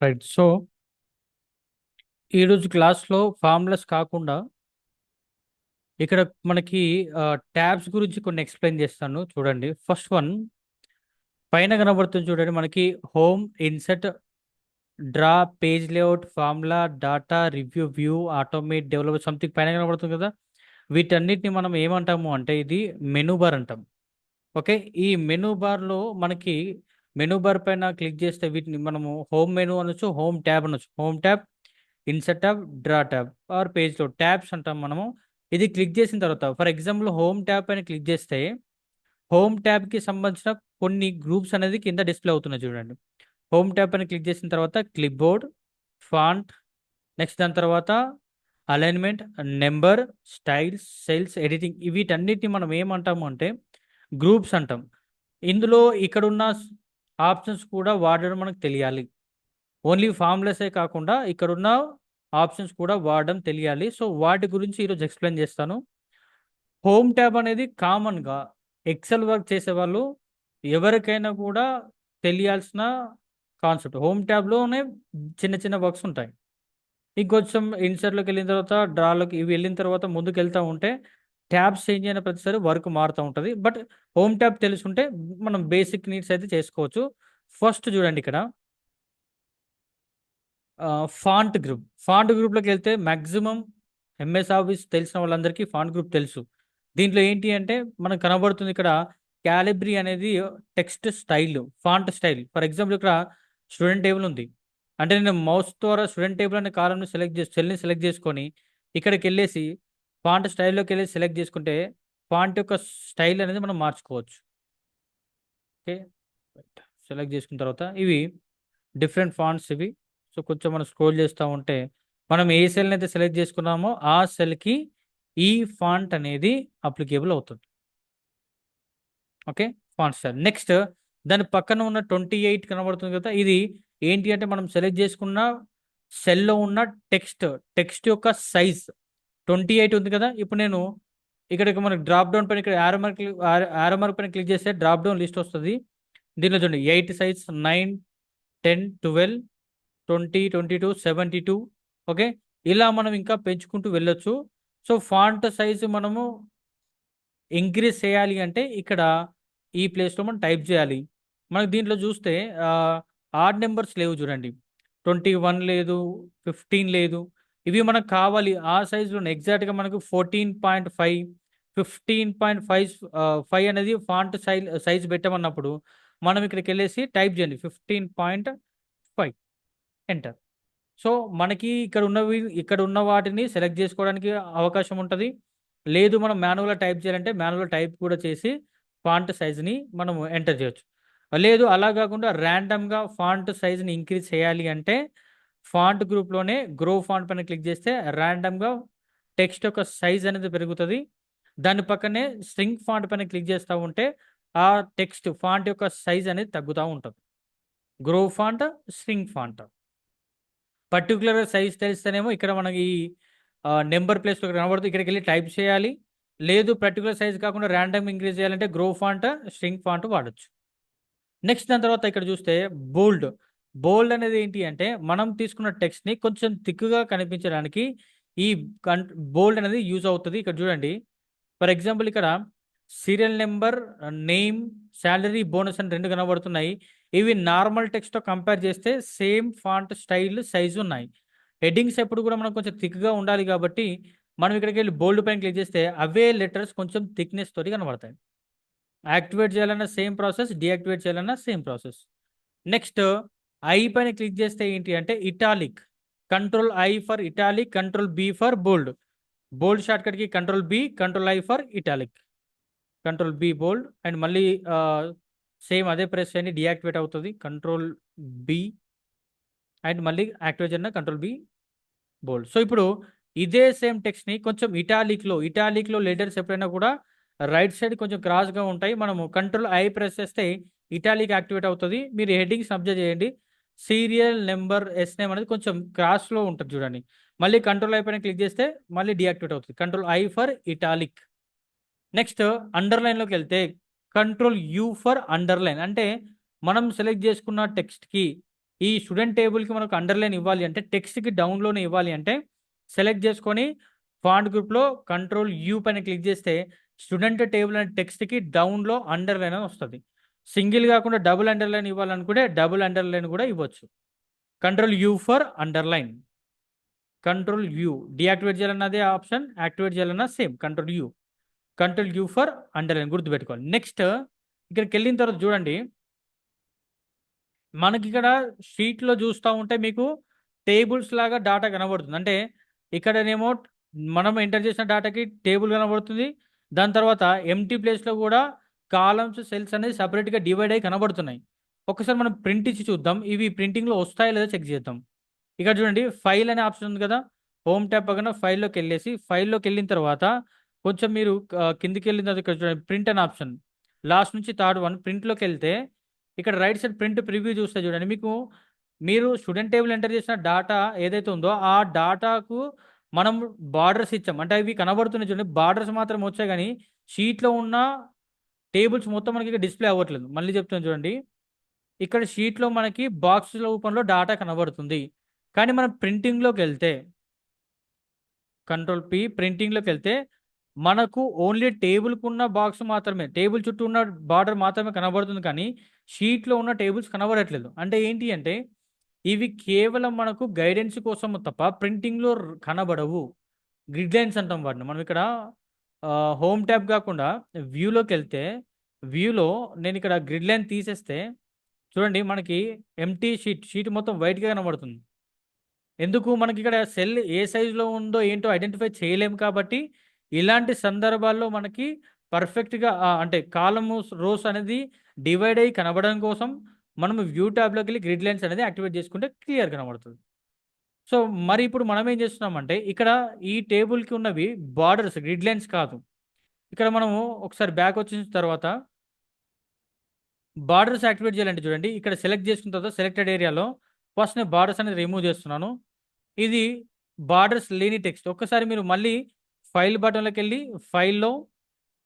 Right. So, ఈరోజు క్లాస్‌లో formulas కాకుండా ఇక్కడ మనకి ట్యాబ్స్ గురించి కొన్ని ఎక్స్‌ప్లెయిన్ చేస్తాను చూడండి. ఫస్ట్ వన్ పైన కనబడుతుంది చూడండి మనకి home, insert, draw, page layout, formula, data, review, view, automate, develop something పైన కనబడుతుంది కదా! వీటన్నిటిని మనం ఏమంటాము అంటే ఇది మెనూ బార్ అంటాం. ఓకే. ఈ మెనూ బార్‌లో మనకి మెనూ బార్ పైన క్లిక్ చేస్తే వీటిని మనము హోమ్ మెనూ అనొచ్చు, హోమ్ ట్యాబ్ అనొచ్చు. Home tab, insert tab, draw tab or పేజ్‌లో ట్యాబ్స్ అంటాం మనము. ఇది క్లిక్ చేసిన తర్వాత ఫర్ ఎగ్జాంపుల్ హోమ్ ట్యాబ్ పైన క్లిక్ చేస్తే హోమ్ ట్యాబ్‌కి సంబంధించిన కొన్ని గ్రూప్స్ అనేది కింద డిస్‌ప్లే అవుతున్నాయి చూడండి. హోమ్ ట్యాబ్ పైన క్లిక్ చేసిన తర్వాత క్లిప్‌బోర్డ్, ఫాంట్, నెక్స్ట్ దాని తర్వాత alignment, number, styles, cells, editing వీటన్నిటిని మనం ఏమంటాము అంటే గ్రూప్స్ అంటాం. ఇందులో ఇక్కడున్న ఆప్షన్స్ కూడా వాడడం మనకు తెలియాలి. ఓన్లీ ఫార్ములాసే కాకుండా ఇక్కడున్న ఆప్షన్స్ కూడా వాడడం తెలియాలి. సో, వాటి గురించి ఈరోజు ఎక్స్‌ప్లెయిన్ చేస్తాను. హోమ్ ట్యాబ్ అనేది కామన్‌గా ఎక్సెల్ వర్క్ చేసేవాళ్ళు ఎవరికైనా కూడా తెలియాల్సిన కాన్సెప్ట్. హోమ్ ట్యాబ్‌లోనే చిన్న చిన్న వర్క్స్ ఉంటాయి. ఇంకొంచెం ఇన్సర్ట్‌లోకెళ్ళిన తర్వాత డ్రాలోకి ఇవి వెళ్ళిన తర్వాత ముందుకెళ్తా ఉంటే ట్యాబ్స్ చేంజ్ అయిన ప్రతిసారి వర్క్ మారుతా ఉంటది. బట్ హోమ్ ట్యాబ్ తెలిసుంటే మనం బేసిక్ నీడ్స్ అయితే చేసుకోవచ్చు. ఫస్ట్ చూడండి ఇక్కడ ఫాంట్ గ్రూప్. ఫాంట్ గ్రూప్‌లోకెళ్తే మాక్సిమం ఎంఎస్ ఆఫీస్ తెలిసిన వాళ్ళందరికీ ఫాంట్ గ్రూప్ తెలుసు. దీంట్లో ఏంటి అంటే మనకు కనబడుతుంది ఇక్కడ కాలిబ్రి అనేది text style, font style. For example ఇక్కడ స్టూడెంట్ టేబుల్ ఉంది. అంటే నేను మౌస్ ద్వారా స్టూడెంట్ టేబుల్ అనే కాలమ్‌ని సెల్‌ని సెలెక్ట్ చేసుకొని ఇక్కడికెళ్ళేసి ఫాంట్ స్టైల్‌లోకెళ్ళి సెలెక్ట్ చేసుకుంటే ఫాంట్ యొక్క స్టైల్ అనేది మనం మార్చుకోవచ్చు. ఓకే. సెలెక్ట్ చేసుకున్న తర్వాత ఇవి డిఫరెంట్ ఫాంట్స్ ఇవి. సో, కొంచెం మనం స్క్రోల్ చేస్తా ఉంటే, మనం ఏ సెల్‌నైతే సెలెక్ట్ చేసుకున్నామో, ఆ సెల్‌కి ఈ ఫాంట్ అనేది అప్లికేబుల్ అవుతుంది. ఓకే. Font style. నెక్స్ట్ దాని పక్కన ఉన్న 28 కనబడుతుంది కదా! ఇది ఏంటి అంటే మనం సెలెక్ట్ చేసుకున్న సెల్‌లో ఉన్న టెక్స్ట్ యొక్క సైజ్ 28 ఉంది కదా! ఇప్పుడు నేను ఇక్కడికి మనకి డ్రాప్ డౌన్ పైన ఇక్కడ యారో మార్క్ పైన క్లిక్ చేస్తే డ్రాప్ డౌన్ లిస్ట్ వస్తది. దీనిలో చూడండి 8 సైజ్, 9, 10, 12, 20, 22, 72 ఓకే. ఇలా మనం ఇంకా పెంచుకుంటూ వెళ్ళొచ్చు. సో, ఫాంట్ సైజ్ మనము ఇంక్రీజ్ చేయాలి అంటే ఇక్కడ ఈ ప్లేస్‌లో మనం టైప్ చేయాలి. మనకు దీంట్లో చూస్తే ఆడ్ నంబర్స్ లేవు చూడండి. 21 లేదు, 15 లేదు. ఇవి మనకు కావాలి ఆ సైజ్‌లోనే ఎగ్జాక్ట్‌గా మనకు 14.5, 15.5 5 అనేది ఫాంట్ సైజ్ పెట్టమన్నప్పుడు మనం ఇక్కడికెళ్ళేసి టైప్ చేయండి 15.5 ఎంటర్. సో, మనకి ఇక్కడ ఉన్న వాటిని సెలెక్ట్ జేసుకోవడానికి అవకాశం ఉంటది. లేదు మనం మాన్యువల్‌గా టైప్ చేయాలంటే మాన్యువల్‌గా టైప్ కూడా చేసి ఫాంట్ సైజ్‌ని మనము ఎంటర్ జేయొచ్చు. లేదు అలా గాకుండా ర్యాండమ్‌గా ఫాంట్ సైజ్‌ని ఇంక్రీజ్ చేయాలి అంటే ఫాంట్ గ్రూప్‌లోనే గ్రో ఫాంట్ పైన క్లిక్ జేస్తే ర్యాండమ్‌గా టెక్స్ట్ యొక్క సైజ్ అనేది పెరుగుతది. దాని పక్కనే స్ట్రింగ్ ఫాంట్ పైన క్లిక్ చేస్తా ఉంటే ఆ ఫాంట్ యొక్క సైజ్ అనేది తగ్గుతా ఉంటది. Grow font, shrink font. Particular size తెలిస్తేనేమో ఇక్కడ మనకి నంబర్ ప్లేస్‌లో ఇక్కడ కనబడుతుంది. ఇక్కడికెళ్ళి టైప్ చేయాలి. లేదు పర్టిక్యులర్ సైజ్ కాకుండా రాండమ్ ఇంక్రీజ్ చేయాలంటే గ్రో ఫాంట్, స్ట్రింగ్ ఫాంట్ వాడొచ్చు. నెక్స్ట్ దాని తర్వాత ఇక్కడ చూస్తే బోల్డ్. బోల్డ్ అనేది ఏంటి అంటే మనం తీసుకున్న టెక్స్ట్‌ని కొంచెం థిక్‌గా కనిపించడానికి ఈ కన్ బోల్డ్ అనేది యూజ్ అవుతది. ఇక్కడ చూడండి. ఫర్ ఎగ్జాంపుల్ ఇక్కడ serial number, name, salary, bonus అని 2 కనబడుతున్నాయి. ఇవి నార్మల్ టెక్స్ట్‌తో కంపేర్ చేస్తే సేమ్ ఫాంట్ స్టైల్, సైజ్ ఉన్నాయి. హెడ్డింగ్స్ ఎప్పుడు కూడా మనకు కొంచెం థిక్‌గా ఉండాలి కాబట్టి, మనం ఇక్కడికెళ్ళి బోల్డ్ పైన క్లిక్ చేస్తే అవే లెటర్స్ కొంచెం థిక్‌నెస్ తోటి కనబడతాయి. యాక్టివేట్ చేయాలన్నా సేమ్ ప్రాసెస్, డీయాక్టివేట్ చేయాలన్నా సేమ్ ప్రాసెస్. నెక్స్ట్ ఐ పైన క్లిక్ చేస్తే ఏంటి అంటే italic. Control I for italic, control B for bold. Bold షార్ట్‌కట్‌కి control B, control I for italic. Control B bold and మళ్ళీ సేమ్ అదే ప్రెస్ చేయండి డీయాక్టివేట్ అవుతది. కంట్రోల్ బి అండ్ మళ్ళీ యాక్టివేట్ చేయండి కంట్రోల్ బి బోల్డ్. సో, ఇప్పుడు ఇదే same టెక్స్ట్‌ని కొంచెం ఇటాలిక్‌లో లెటర్స్ ఎప్పుడైనా కూడా రైట్ సైడ్ కొంచెం క్రాస్‌గా ఉంటాయి. మనము కంట్రోల్ ఐ ప్రెస్ చేస్తే ఇటాలిక్ యాక్టివేట్ అవుతది. మీరు హెడ్డింగ్స్ అబ్జర్వ్ చేయండి. సీరియల్ నంబర్ ఎస్ నేమ్ అనేది కొంచెం క్రాస్‌లో ఉంటది చూడండి. మళ్ళీ కంట్రోల్ ఐ పైన క్లిక్ చేస్తే మళ్ళీ డీయాక్టివేట్ అవుతది. Control I for italic. Next అండర్‌లైన్‌లోకెళ్తే కంట్రోల్ యూ ఫర్ అండర్‌లైన్. అంటే మనం సెలెక్ట్ చేసుకున్న టెక్స్ట్‌కి ఈ స్టూడెంట్ టేబుల్కి మనకు అండర్లైన్ ఇవ్వాలి అంటే టెక్స్ట్కి డౌన్లోనే ఇవ్వాలి అంటే సెలెక్ట్ చేసుకొని ఫాంట్ గ్రూప్లో Ctrl+U పైన క్లిక్ చేస్తే స్టూడెంట్ టేబుల్ అనే టెక్స్ట్కి డౌన్లో అండర్లైన్ అని వస్తుంది. సింగిల్ కాకుండా డబుల్ అండర్లైన్ ఇవ్వాలనుకుంటే డబుల్ అండర్లైన్ కూడా ఇవ్వచ్చు. Ctrl+U for underline. Ctrl+U deactivate చేయాలన్న అదే ఆప్షన్, యాక్టివేట్ చేయాలన్నా same Ctrl+U. Ctrl+U for underline గుర్తుపెట్టుకోవాలి. నెక్స్ట్ ఇక్కడికి వెళ్ళిన తర్వాత చూడండి, మనకి ఇక్కడ షీట్లో చూస్తూ ఉంటే మీకు టేబుల్స్ లాగా డాటా కనబడుతుంది. అంటే ఇక్కడనేమో మనం ఎంటర్ చేసిన డాటాకి టేబుల్ కనబడుతుంది. దాని తర్వాత ఎంటీ ప్లేస్లో కూడా కాలమ్స్, సెల్స్ అనేది సపరేట్గా డివైడ్ అయ్యి కనబడుతున్నాయి. ఒకసారి మనం ప్రింట్ ఇచ్చి చూద్దాం, ఇవి ప్రింటింగ్లో వస్తాయో లేదో చెక్ చేద్దాం. ఇక్కడ చూడండి, ఫైల్ అనే ఆప్షన్ ఉంది కదా, హోమ్ ట్యాబ్ పక్కన ఫైల్లోకి వెళ్ళేసి ఫైల్లోకి వెళ్ళిన తర్వాత కొంచెం మీరు కిందికి వెళ్ళిన తర్వాత ఇక్కడ చూడండి ప్రింట్ అనే ఆప్షన్, లాస్ట్ నుంచి థర్డ్ వన్ ప్రింట్లోకి వెళ్తే ఇక్కడ రైట్ సైడ్ ప్రింట్ ప్రివ్యూ చూస్తే చూడండి, మీకు మీరు స్టూడెంట్ టేబుల్ ఎంటర్ చేసిన డాటా ఏదైతే ఉందో ఆ డాటాకు మనం బార్డర్స్ ఇచ్చాం. అంటే అవి కనబడుతున్నాయి చూడండి, బార్డర్స్ మాత్రం వచ్చాయి కానీ షీట్లో ఉన్న టేబుల్స్ మొత్తం మనకి ఇక్కడ డిస్ప్లే అవ్వట్లేదు. మళ్ళీ చెప్తాను చూడండి, ఇక్కడ షీట్లో మనకి బాక్స్ రూపంలో డాటా కనబడుతుంది. కానీ మనం ప్రింటింగ్లోకి వెళ్తే Ctrl+P ప్రింటింగ్లోకి వెళ్తే మనకు ఓన్లీ టేబుల్కి ఉన్న బాక్స్ మాత్రమే, టేబుల్ చుట్టూ ఉన్న బార్డర్ మాత్రమే కనబడుతుంది కానీ షీట్లో ఉన్న టేబుల్స్ కనబడట్లేదు. అంటే ఏంటి అంటే ఇవి కేవలం మనకు గైడెన్స్ కోసం తప్ప ప్రింటింగ్లో కనబడవు. గ్రిడ్ లైన్స్ అంటాం వాటిని. మనం ఇక్కడ హోమ్ ట్యాబ్ కాకుండా వ్యూలోకి వెళ్తే వ్యూలో నేను ఇక్కడ గ్రిడ్ లైన్ తీసేస్తే చూడండి, మనకి ఎంటీ షీట్ మొత్తం వైట్గా కనబడుతుంది. ఎందుకు, మనకి ఇక్కడ సెల్ ఏ సైజులో ఉందో ఏంటో ఐడెంటిఫై చేయలేము కాబట్టి ఇలాంటి సందర్భాల్లో మనకి పర్ఫెక్ట్గా అంటే కాలము రోస్ అనేది డివైడ్ అయ్యి కనబడడం కోసం మనం వ్యూ ట్యాబ్లోకి వెళ్ళి గ్రిడ్ లైన్స్ అనేది యాక్టివేట్ చేసుకుంటే క్లియర్ కనబడుతుంది. సో మరి ఇప్పుడు మనం ఏం చేస్తున్నామంటే ఇక్కడ ఈ టేబుల్కి ఉన్నవి బార్డర్స్, గ్రిడ్ లైన్స్ కాదు. ఇక్కడ మనము ఒకసారి బ్యాక్ వచ్చిన తర్వాత బార్డర్స్ యాక్టివేట్ చేయాలంటే చూడండి, ఇక్కడ సెలెక్ట్ చేసుకున్న తర్వాత సెలెక్టెడ్ ఏరియాలో ఫస్ట్ నేను బార్డర్స్ అనేది రిమూవ్ చేస్తున్నాను. ఇది బార్డర్స్ లేని టెక్స్ట్. ఒక్కసారి మీరు మళ్ళీ ఫైల్ బటన్లోకి వెళ్ళి ఫైల్లో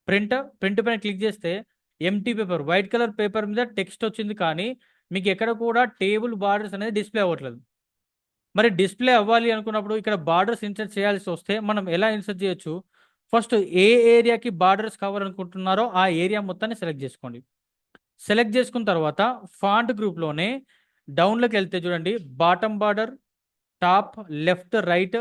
ప్రింట్ పైన క్లిక్ చేస్తే empty paper, white colour paper మీద టెక్స్ట్ వచ్చింది కానీ మీకు ఎక్కడ కూడా టేబుల్ బార్డర్స్ అనేది డిస్ప్లే అవ్వట్లేదు. మరి డిస్ప్లే అవ్వాలి అనుకున్నప్పుడు ఇక్కడ బార్డర్స్ ఇన్సర్ట్ చేయాల్సి వస్తే మనం ఎలా ఇన్సర్ట్ చేయొచ్చు, ఫస్ట్ ఏ ఏరియాకి బార్డర్స్ కావాలనుకుంటున్నారో ఆ ఏరియా మొత్తాన్ని సెలెక్ట్ చేసుకోండి. సెలెక్ట్ చేసుకున్న తర్వాత ఫాంట్ గ్రూప్లోనే డౌన్లోకి వెళ్తే చూడండి, bottom border, top, left, right,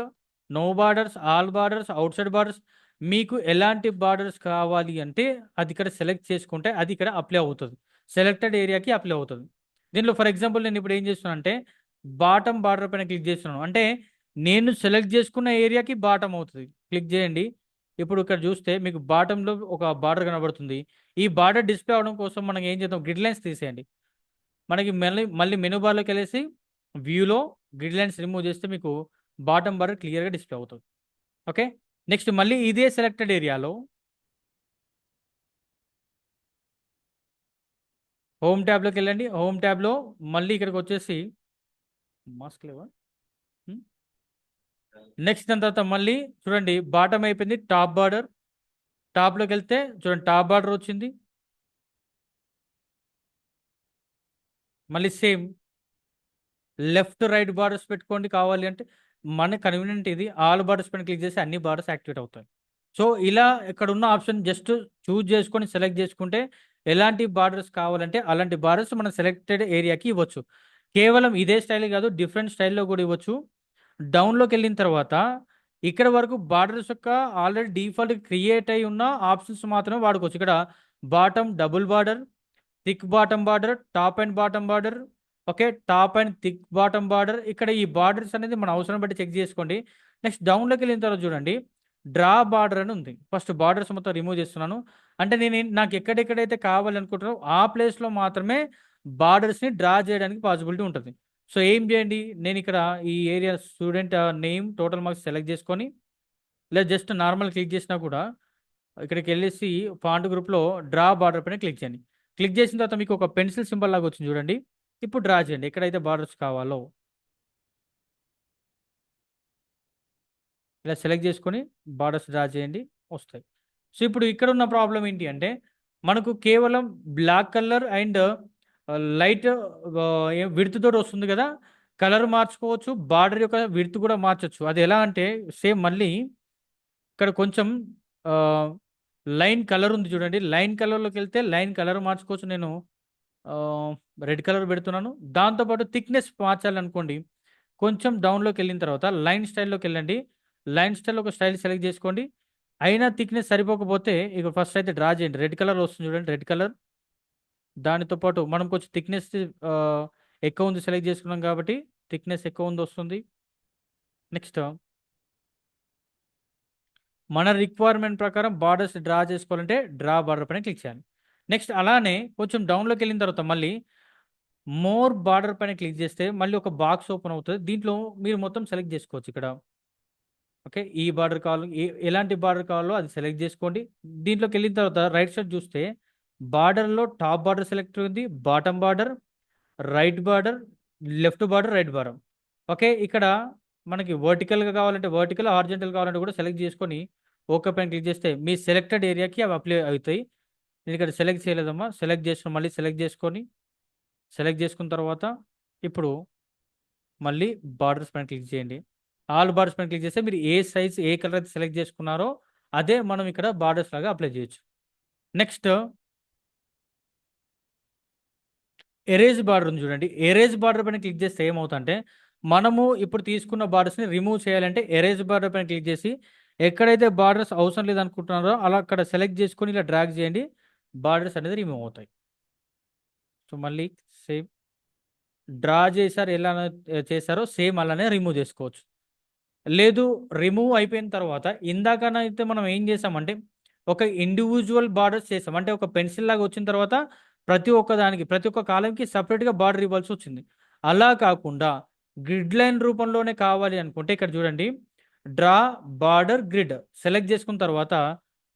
no borders, all borders, outside borders, మీకు ఎలాంటి బార్డర్స్ కావాలి అంటే అది ఇక్కడ సెలెక్ట్ చేసుకుంటే అది ఇక్కడ అప్లై అవుతుంది, సెలెక్టెడ్ ఏరియాకి అప్లై అవుతుంది. దీనిలో ఫర్ ఎగ్జాంపుల్ నేను ఇప్పుడు ఏం చేస్తున్నాను అంటే బాటమ్ బార్డర్ పైన క్లిక్ చేస్తున్నాను, అంటే నేను సెలెక్ట్ చేసుకున్న ఏరియాకి బాటమ్ అవుతుంది. క్లిక్ చేయండి. ఇప్పుడు ఇక్కడ చూస్తే మీకు బాటంలో ఒక బార్డర్ కనబడుతుంది. ఈ బార్డర్ డిస్ప్లే అవడం కోసం మనం ఏం చేద్దాం, గ్రిడ్ లైన్స్ తీసేయండి. మనకి మళ్ళీ మెనూ బార్లోకి వెళ్ళేసి వ్యూలో గ్రిడ్ లైన్స్ రిమూవ్ చేస్తే మీకు బాటమ్ బార్డర్ క్లియర్గా డిస్ప్లే అవుతుంది. ఓకే, నెక్స్ట్ మళ్ళీ ఇదే సెలెక్టెడ్ ఏరియాలో హోమ్ ట్యాబ్లోకి వెళ్ళండి. హోమ్ ట్యాబ్లో మళ్ళీ ఇక్కడికి వచ్చేసి మాస్క్ లేవా, నెక్స్ట్ దాని తర్వాత మళ్ళీ చూడండి బాటమ్ అయిపోయింది, టాప్ బార్డర్, టాప్లోకి వెళ్తే చూడండి టాప్ బార్డర్ వచ్చింది. మళ్ళీ సేమ్ లెఫ్ట్ రైట్ బార్డర్స్ పెట్టుకోండి కావాలి అంటే, మన కన్వీనియంట్ ఇది. ఆల్ బార్డర్స్ పైన క్లిక్ చేసి అన్ని బార్డర్స్ యాక్టివేట్ అవుతాయి. సో ఇలా ఇక్కడ ఉన్న ఆప్షన్ జస్ట్ చూజ్ చేసుకొని సెలెక్ట్ చేసుకుంటే ఎలాంటి బార్డర్స్ కావాలంటే అలాంటి బార్డర్స్ మనం సెలెక్టెడ్ ఏరియాకి ఇవ్వచ్చు. కేవలం ఇదే స్టైల్ కాదు, డిఫరెంట్ స్టైల్లో కూడా ఇవ్వచ్చు. డౌన్లోకి వెళ్ళిన తర్వాత ఇక్కడ వరకు బార్డర్స్ యొక్క ఆల్రెడీ డిఫాల్ట్ క్రియేట్ అయి ఉన్న ఆప్షన్స్ మాత్రమే వాడుకోవచ్చు. ఇక్కడ bottom double border, thick bottom border, top and bottom border, okay, top and thick bottom border. ఇక్కడ ఈ బార్డర్స్ అనేది మన అవసరం బట్టి చెక్ చేసుకోండి. నెక్స్ట్ డౌన్లోకి వెళ్ళిన తర్వాత చూడండి డ్రా బార్డర్ అని ఉంది. ఫస్ట్ బార్డర్స్ మొత్తం రిమూవ్ చేస్తున్నాను. అంటే నాకు ఎక్కడెక్కడైతే కావాలనుకుంటున్నారో ఆ ప్లేస్లో మాత్రమే బార్డర్స్ని డ్రా చేయడానికి పాసిబిలిటీ ఉంటుంది. సో ఏం చేయండి, నేను ఇక్కడ ఈ area student name total marks select చేసుకొని లేదా జస్ట్ నార్మల్ క్లిక్ చేసినా కూడా ఇక్కడికి వెళ్ళేసి ఫాంట్ గ్రూప్లో డ్రా బార్డర్ పైన క్లిక్ చేయండి. క్లిక్ చేసిన తర్వాత మీకు ఒక పెన్సిల్ సింబల్ లాగా వచ్చింది చూడండి. ఇప్పుడు డ్రా చేయండి ఎక్కడైతే బార్డర్స్ కావాలో. ఇలా సెలెక్ట్ చేసుకొని బార్డర్స్ డ్రా చేయండి, వస్తాయి. సో ఇప్పుడు ఇక్కడ ఉన్న ప్రాబ్లం ఏంటి అంటే మనకు కేవలం black colour and light width తోటి వస్తుంది కదా, కలర్ మార్చుకోవచ్చు, బార్డర్ యొక్క విడ్త్ కూడా మార్చొచ్చు. అది ఎలా అంటే సేమ్ మళ్ళీ ఇక్కడ కొంచెం లైన్ కలర్ ఉంది చూడండి, లైన్ కలర్లోకి వెళ్తే లైన్ కలర్ మార్చుకోవచ్చు. నేను రెడ్ కలర్ పెడుతున్నాను. దాంతోపాటు థిక్నెస్ మార్చాలనుకోండి, కొంచెం డౌన్లోకి వెళ్ళిన తర్వాత లైన్ స్టైల్లోకి వెళ్ళండి. లైన్ స్టైల్ ఒక స్టైల్ సెలెక్ట్ చేసుకోండి. అయినా థిక్నెస్ సరిపోకపోతే ఇక ఫస్ట్ అయితే డ్రా చేయండి. రెడ్ కలర్ వస్తుంది చూడండి, రెడ్ కలర్. దానితో పాటు మనం కొంచెం థిక్నెస్ ఎక్కువ ఉంది సెలెక్ట్ చేసుకున్నాం కాబట్టి థిక్నెస్ ఎక్కువ ఉంది వస్తుంది. నెక్స్ట్ మన రిక్వైర్మెంట్ ప్రకారం బార్డర్స్ డ్రా చేసుకోవాలంటే డ్రా బార్డర్ పైన క్లిక్ చేయాలి. నెక్స్ట్ అలానే కొంచెం డౌన్లోకి వెళ్ళిన తర్వాత మళ్ళీ మోర్ బార్డర్ పైన క్లిక్ చేస్తే మళ్ళీ ఒక బాక్స్ ఓపెన్ అవుతుంది. దీంట్లో మీరు మొత్తం సెలెక్ట్ చేసుకోవచ్చు. ఇక్కడ ఓకే, ఈ బార్డర్ కావాలి, ఎలాంటి బార్డర్ కావాలో అది సెలెక్ట్ చేసుకోండి. దీంట్లోకి వెళ్ళిన తర్వాత రైట్ సైడ్ చూస్తే బార్డర్లో టాప్ బార్డర్ సెలెక్ట్ ఉంది, bottom border, right border, left border, right border. Okay, ఇక్కడ మనకి వర్టికల్గా కావాలంటే వర్టికల్, హార్జెంటల్ కావాలంటే కూడా సెలెక్ట్ చేసుకొని ఓకే పైన క్లిక్ చేస్తే మీ సెలెక్టెడ్ ఏరియాకి అవి అప్లై అవుతాయి. నేను ఇక్కడ సెలెక్ట్ చేయలేదమ్మా, సెలెక్ట్ చేసుకుని మళ్ళీ సెలెక్ట్ చేసుకొని సెలెక్ట్ చేసుకున్న తర్వాత ఇప్పుడు మళ్ళీ బార్డర్స్ పైన క్లిక్ చేయండి. ఆల్ బార్డర్స్ పైన క్లిక్ చేస్తే మీరు ఏ సైజ్ ఏ కలర్ అయితే సెలెక్ట్ చేసుకున్నారో అదే మనం ఇక్కడ బార్డర్స్ లాగా అప్లై చేయొచ్చు. నెక్స్ట్ ఎరేజ్ బార్డర్ ఉంది చూడండి, ఎరేజ్ బార్డర్ పైన క్లిక్ చేస్తే ఏమవుతుందంటే మనము ఇప్పుడు తీసుకున్న బార్డర్స్ని రిమూవ్ చేయాలంటే ఎరేజ్ బార్డర్ పైన క్లిక్ చేసి ఎక్కడైతే బార్డర్స్ అవసరం లేదనుకుంటున్నారో అలా అక్కడ సెలెక్ట్ చేసుకొని ఇలా డ్రాగ్ చేయండి, బార్డర్స్ అనేది రిమూవ్ అవుతాయి. సో మళ్ళీ సేమ్ డ్రా చేశారు, ఎలా చేశారో సేమ్ అలానే రిమూవ్ చేసుకోవచ్చు. లేదు, రిమూవ్ అయిపోయిన తర్వాత ఇందాకనైతే మనం ఏం చేసామంటే ఒక ఇండివిజువల్ బార్డర్స్ చేసాం, అంటే ఒక పెన్సిల్ లాగా వచ్చిన తర్వాత ప్రతి ఒక్క దానికి ప్రతి ఒక్క కాలంకి సపరేట్గా బార్డర్ ఇవ్వాల్సి వచ్చింది. అలా కాకుండా గ్రిడ్ లైన్ రూపంలోనే కావాలి అనుకుంటే ఇక్కడ చూడండి, డ్రా బార్డర్ గ్రిడ్ సెలెక్ట్ చేసుకున్న తర్వాత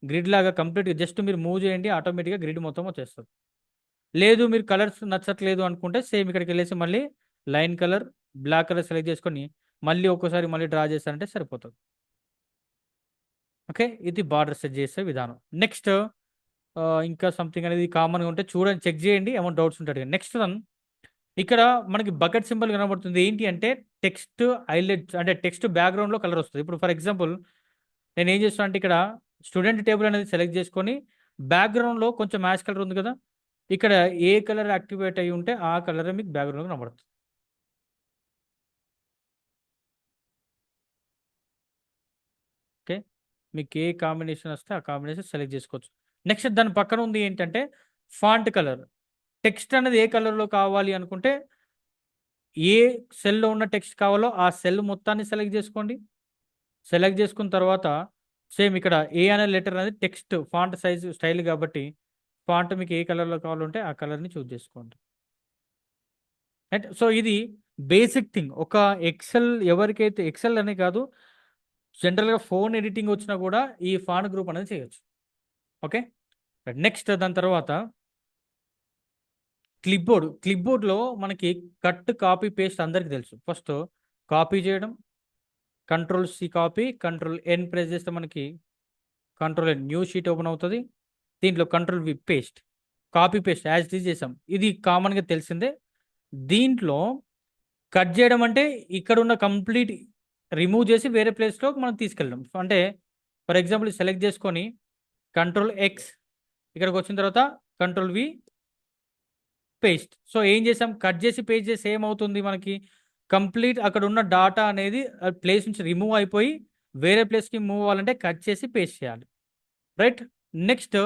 గ్రిడ్ లాగా కంప్లీట్గా జస్ట్ మీరు మూవ్ చేయండి, ఆటోమేటిక్గా గ్రిడ్ మొత్తం వచ్చేస్తుంది. లేదు మీరు కలర్స్ నచ్చట్లేదు అనుకుంటే సేమ్ ఇక్కడికి వెళ్ళేసి మళ్ళీ line colour, black colour select చేసుకొని మళ్ళీ ఒక్కోసారి మళ్ళీ డ్రా చేస్తారంటే సరిపోతుంది. ఓకే, ఇది బార్డర్ సెట్ చేసే విధానం. నెక్స్ట్ ఇంకా సంథింగ్ అనేది కామన్గా ఉంటే చూడండి, చెక్ చేయండి, ఏమైనా డౌట్స్ ఉంటాయి. నెక్స్ట్ వన్ ఇక్కడ మనకి బకెట్ సింబల్ కనబడుతుంది. ఏంటి అంటే టెక్స్ట్ హైలైట్స్, అంటే టెక్స్ట్ బ్యాక్గ్రౌండ్లో కలర్ వస్తుంది. ఇప్పుడు ఫర్ ఎగ్జాంపుల్ నేను ఏం చేస్తాను అంటే ఇక్కడ స్టూడెంట్ టేబుల్ అనేది సెలెక్ట్ చేసుకొని బ్యాక్గ్రౌండ్లో కొంచెం మ్యాచ్ కలర్ ఉంది కదా, ఇక్కడ ఏ కలర్ యాక్టివేట్ అయ్యి ఉంటే ఆ కలర్ మీకు బ్యాక్గ్రౌండ్లో కనబడుతుంది. ఓకే, మీకు ఏ కాంబినేషన్ వస్తే ఆ కాంబినేషన్ సెలెక్ట్ చేసుకోవచ్చు. నెక్స్ట్ దాని పక్కన ఉంది ఏంటంటే ఫాంట్ కలర్. టెక్స్ట్ అనేది ఏ కలర్లో కావాలి అనుకుంటే ఏ సెల్లో ఉన్న టెక్స్ట్ కావాలో ఆ సెల్ మొత్తాన్ని సెలెక్ట్ చేసుకోండి. సెలెక్ట్ చేసుకున్న తర్వాత సేమ్ ఇక్కడ ఏ అనే లెటర్ అనేది టెక్స్ట్ ఫాంట్ సైజ్ స్టైల్ కాబట్టి ఫాంట్ మీకు ఏ కలర్లో కావాలంటే ఆ కలర్ని చూస్ చేసుకోండి. రైట్, సో ఇది బేసిక్ థింగ్. ఒక ఎక్సెల్ ఎవరికైతే ఎక్సెల్ అనే కాదు, జనరల్గా ఫోన్ ఎడిటింగ్ వచ్చినా కూడా ఈ ఫాంట్ గ్రూప్ అనేది చేయొచ్చు. ఓకే, నెక్స్ట్ దాని తర్వాత క్లిప్బోర్డ్లో మనకి కట్ కాపీ పేస్ట్ అందరికీ తెలుసు. ఫస్ట్ కాపీ చేయడం, కంట్రోల్-C కాపీ, కంట్రోల్-N ప్రెస్ చేస్తే మనకి కంట్రోల్-N న్యూ షీట్ ఓపెన్ అవుతుంది. దీంట్లో control V paste, copy paste as it is చేసాం, ఇది కామన్గా తెలిసిందే. దీంట్లో కట్ చేయడం అంటే ఇక్కడ ఉన్న కంప్లీట్ రిమూవ్ చేసి వేరే ప్లేస్లో మనం తీసుకెళ్ళడం. అంటే ఫర్ ఎగ్జాంపుల్ సెలెక్ట్ చేసుకొని కంట్రోల్-X, ఇక్కడికి వచ్చిన తర్వాత కంట్రోల్-V పేస్ట్. సో ఏం చేసాం, కట్ చేసి పేస్ట్ చేసి ఏమవుతుంది మనకి కంప్లీట్ అక్కడ ఉన్న డాటా అనేది ప్లేస్ నుంచి రిమూవ్ అయిపోయి వేరే ప్లేస్కి మూవ్ అవ్వాలంటే కట్ చేసి పేస్ట్ చేయాలి. రైట్, నెక్స్ట్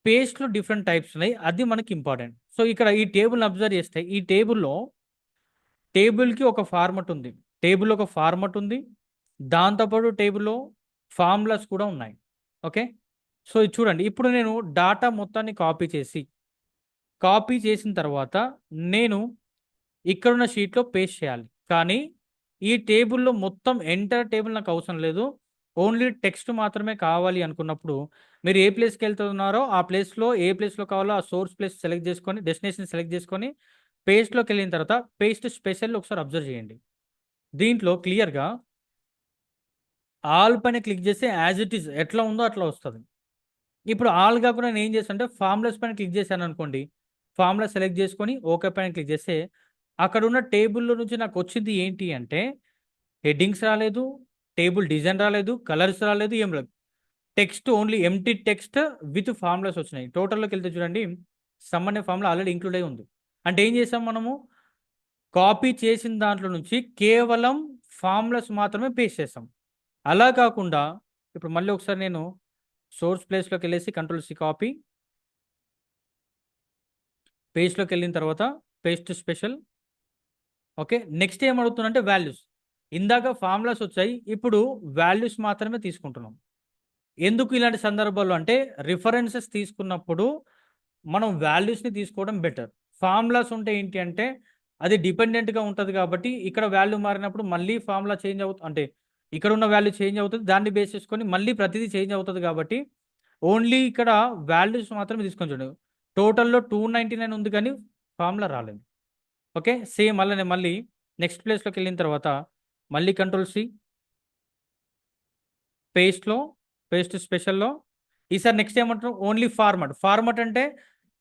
పేస్ట్లో డిఫరెంట్ టైప్స్ ఉన్నాయి, అది మనకి ఇంపార్టెంట్. సో ఇక్కడ ఈ టేబుల్ని అబ్జర్వ్ చేస్తే ఈ టేబుల్కి ఒక ఫార్మట్ ఉంది, టేబుల్ ఒక ఫార్మట్ ఉంది, దాంతోపాటు టేబుల్లో ఫార్ములాస్ కూడా ఉన్నాయి. ఓకే, సో ఇది చూడండి, ఇప్పుడు నేను డాటా మొత్తాన్ని కాపీ చేసిన తర్వాత నేను ఇక్కడున్న షీట్లో పేస్ట్ చేయాలి. కానీ ఈ టేబుల్లో మొత్తం ఎంటర్ టేబుల్ నాకు అవసరం లేదు, ఓన్లీ టెక్స్ట్ మాత్రమే కావాలి అనుకున్నప్పుడు మీరు ఏ ప్లేస్కి వెళ్తున్నారో ఆ ప్లేస్లో ఏ ప్లేస్లో కావాలో ఆ సోర్స్ ప్లేస్ సెలెక్ట్ చేసుకొని డెస్టినేషన్ సెలెక్ట్ చేసుకొని పేస్ట్లోకి వెళ్ళిన తర్వాత పేస్ట్ స్పెషల్ ఒకసారి అబ్జర్వ్ చేయండి. దీంట్లో క్లియర్గా ఆల్ పైన క్లిక్ చేస్తే యాజ్ ఇట్ ఈస్ ఎట్లా ఉందో అట్లా వస్తుంది. ఇప్పుడు ఆల్ కాకుండా నేను ఏం చేస్తానంటే ఫార్ములాస్ పైన క్లిక్ చేశాను అనుకోండి, ఫార్ములా సెలెక్ట్ చేసుకొని ఓకే పైన క్లిక్ చేస్తే అక్కడ ఉన్న టేబుల్లో నుంచి నాకు వచ్చింది ఏంటి అంటే హెడ్డింగ్స్ రాలేదు, టేబుల్ డిజైన్ రాలేదు, కలర్స్ రాలేదు, ఏం రాలేదు. Text only empty text with formulas వచ్చినాయి. టోటల్లోకి వెళ్తే చూడండి సమ్ అనే ఫార్ములా ఆల్రెడీ ఇంక్లూడ్ అయి ఉంది. అంటే ఏం చేసాం మనము, కాపీ చేసిన దాంట్లో నుంచి కేవలం ఫార్ములాస్ మాత్రమే పేస్ట్ చేస్తాం. అలా కాకుండా ఇప్పుడు మళ్ళీ ఒకసారి నేను సోర్స్ ప్లేస్లోకి వెళ్ళేసి కంట్రోల్-C కాపీ, పేస్ట్లోకి వెళ్ళిన తర్వాత పేస్ట్ స్పెషల్. ఓకే, నెక్స్ట్ ఏం అడుగుతున్నా వాల్యూస్. ఇందాక ఫార్ములాస్ వచ్చాయి, ఇప్పుడు వాల్యూస్ మాత్రమే తీసుకుంటున్నాం. ఎందుకు ఇలాంటి సందర్భాల్లో అంటే రిఫరెన్సెస్ తీసుకున్నప్పుడు మనం వాల్యూస్ని తీసుకోవడం బెటర్. ఫార్ములాస్ ఉంటే ఏంటి అంటే అది డిపెండెంట్గా ఉంటుంది కాబట్టి ఇక్కడ వాల్యూ మారినప్పుడు మళ్ళీ ఫార్ములా చేంజ్ అవుతుంది, అంటే ఇక్కడ ఉన్న వాల్యూ చేంజ్ అవుతుంది, దాన్ని బేస్ చేసుకొని మళ్ళీ ప్రతిదీ చేంజ్ అవుతుంది. కాబట్టి ఓన్లీ ఇక్కడ వాల్యూస్ మాత్రమే తీసుకొని చూడండి. టోటల్లో 299 ఉంది కానీ ఫార్ములా రాలేదు. ఓకే, సేమ్ అలానే మళ్ళీ నెక్స్ట్ ప్లేస్లోకి వెళ్ళిన తర్వాత మళ్ళీ కంట్రోల్-C, పేస్ట్లో, పేస్ట్ స్పెషల్లో. ఈసారి నెక్స్ట్ ఏమంటున్నాం, ఓన్లీ ఫార్మాట్. ఫార్మాట్ అంటే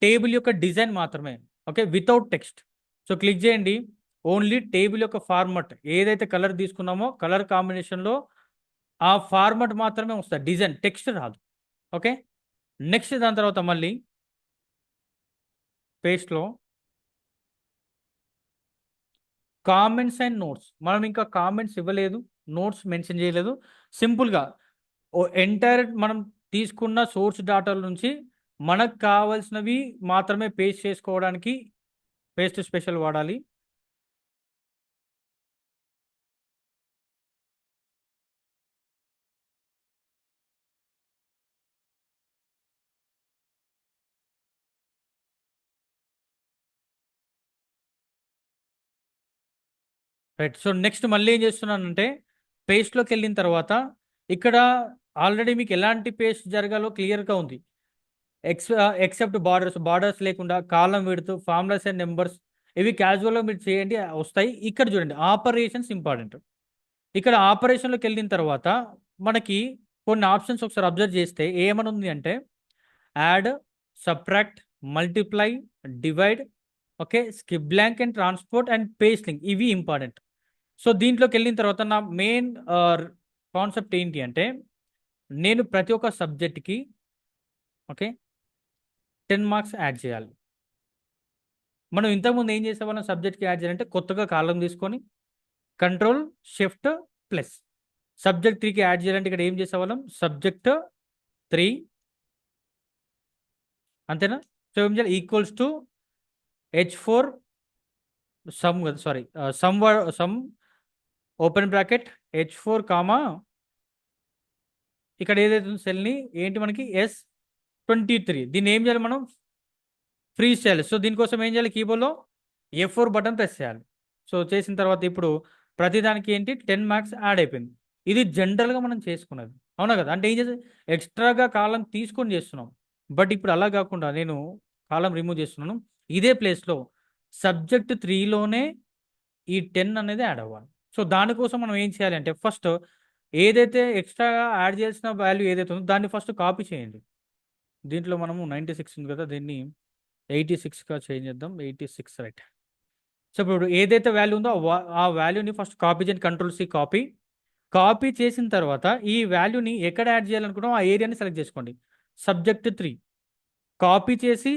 టేబుల్ యొక్క డిజైన్ మాత్రమే. Okay, without text. So click చేయండి, ఓన్లీ టేబుల్ యొక్క ఫార్మాట్ ఏదైతే కలర్ తీసుకున్నామో కలర్ కాంబినేషన్లో ఆ ఫార్మాట్ మాత్రమే వస్తుంది, డిజైన్ టెక్స్ట్ రాదు. ఓకే, నెక్స్ట్ దాని తర్వాత మళ్ళీ పేస్ట్లో కామెంట్స్ అండ్ నోట్స్. మనం ఇంకా కామెంట్స్ ఇవ్వలేదు, నోట్స్ మెన్షన్ చేయలేదు. సింపుల్గా ఎంటైర్ మనం తీసుకున్న సోర్స్ డేటా నుంచి మనకు కావాల్సినవి మాత్రమే పేస్ట్ చేసుకోవడానికి పేస్ట్ స్పెషల్ వాడాలి. రైట్. సో నెక్స్ట్ మళ్ళీ ఏం చేస్తున్నానంటే పేస్ట్లోకి వెళ్ళిన తర్వాత ఇక్కడ ఆల్రెడీ మీకు ఎలాంటి పేస్ట్ జరగాలో క్లియర్గా ఉంది. ఎక్సెప్ట్ బార్డర్స్ లేకుండా కాలం విడుతూ ఫార్ములాస్ అండ్ నెంబర్స్ ఇవి క్యాజువల్గా మీరు చేయండి, వస్తాయి. ఇక్కడ చూడండి ఆపరేషన్స్ ఇంపార్టెంట్. ఇక్కడ ఆపరేషన్లోకి వెళ్ళిన తర్వాత మనకి కొన్ని ఆప్షన్స్ ఒకసారి అబ్జర్వ్ చేస్తే ఏమని ఉంది అంటే add, subtract, multiply, divide, okay, skip blank and transport and pasting, ఇవి ఇంపార్టెంట్. సో దీంట్లోకి వెళ్ళిన తర్వాత నా మెయిన్ కాన్సెప్ట్ ఏంటి అంటే నేను ప్రతి ఒక్క సబ్జెక్ట్కి ఓకే 10 మార్క్స్ యాడ్ చేయాలి. మనం ఇంతకుముందు ఏం చేసేవాళ్ళం, సబ్జెక్ట్కి యాడ్ చేయాలంటే కొత్తగా కాలం తీసుకొని Ctrl+Shift+. సబ్జెక్ట్ 3కి యాడ్ చేయాలంటే ఇక్కడ ఏం చేసేవాళ్ళం, సబ్జెక్ట్ 3 అంతేనా. సో ఏం చేయాలి, ఈక్వల్స్ టు H4 సమ్ కదా, sorry some open bracket H4 comma ఇక్కడ ఏదైతే సెల్ని ఏంటి మనకి S23. దీన్ని ఏం చేయాలి మనం, ఫ్రీజ్ చేయాలి. సో దీనికోసం ఏం చేయాలి, కీబోర్డ్లో F4 బటన్ ప్రెస్ చేయాలి. సో చేసిన తర్వాత ఇప్పుడు ప్రతిదానికి ఏంటి 10 మార్క్స్ యాడ్ అయిపోయింది. ఇది జనరల్గా మనం చేసుకున్నది, అవునా కదా. అంటే ఏం చేసి ఎక్స్ట్రాగా కాలం తీసుకొని చేస్తున్నాం. బట్ ఇప్పుడు అలా కాకుండా నేను కాలం రిమూవ్ చేస్తున్నాను. ఇదే ప్లేస్లో సబ్జెక్ట్ 3లోనే ఈ 10 అనేది యాడ్ అవ్వాలి. సో దానికోసం మనం ఏం చేయాలి అంటే ఫస్ట్ ఏదైతే ఎక్స్ట్రాగా యాడ్ చేయాల్సిన వాల్యూ ఏదైతే ఉందో దాన్ని ఫస్ట్ కాపీ చేయండి. దీంట్లో మనము 96 ఉంది కదా, దీన్ని 86గా చేంజ్ చేద్దాం. 86 రైట్. సో ఇప్పుడు ఏదైతే వాల్యూ ఉందో ఆ వాల్యూని ఫస్ట్ కాపీ చేయండి, Ctrl+C కాపీ. కాపీ చేసిన తర్వాత ఈ వాల్యూని ఎక్కడ యాడ్ చేయాలనుకుంటామో ఆ ఏరియాని సెలెక్ట్ చేసుకోండి. సబ్జెక్ట్ 3 కాపీ చేసి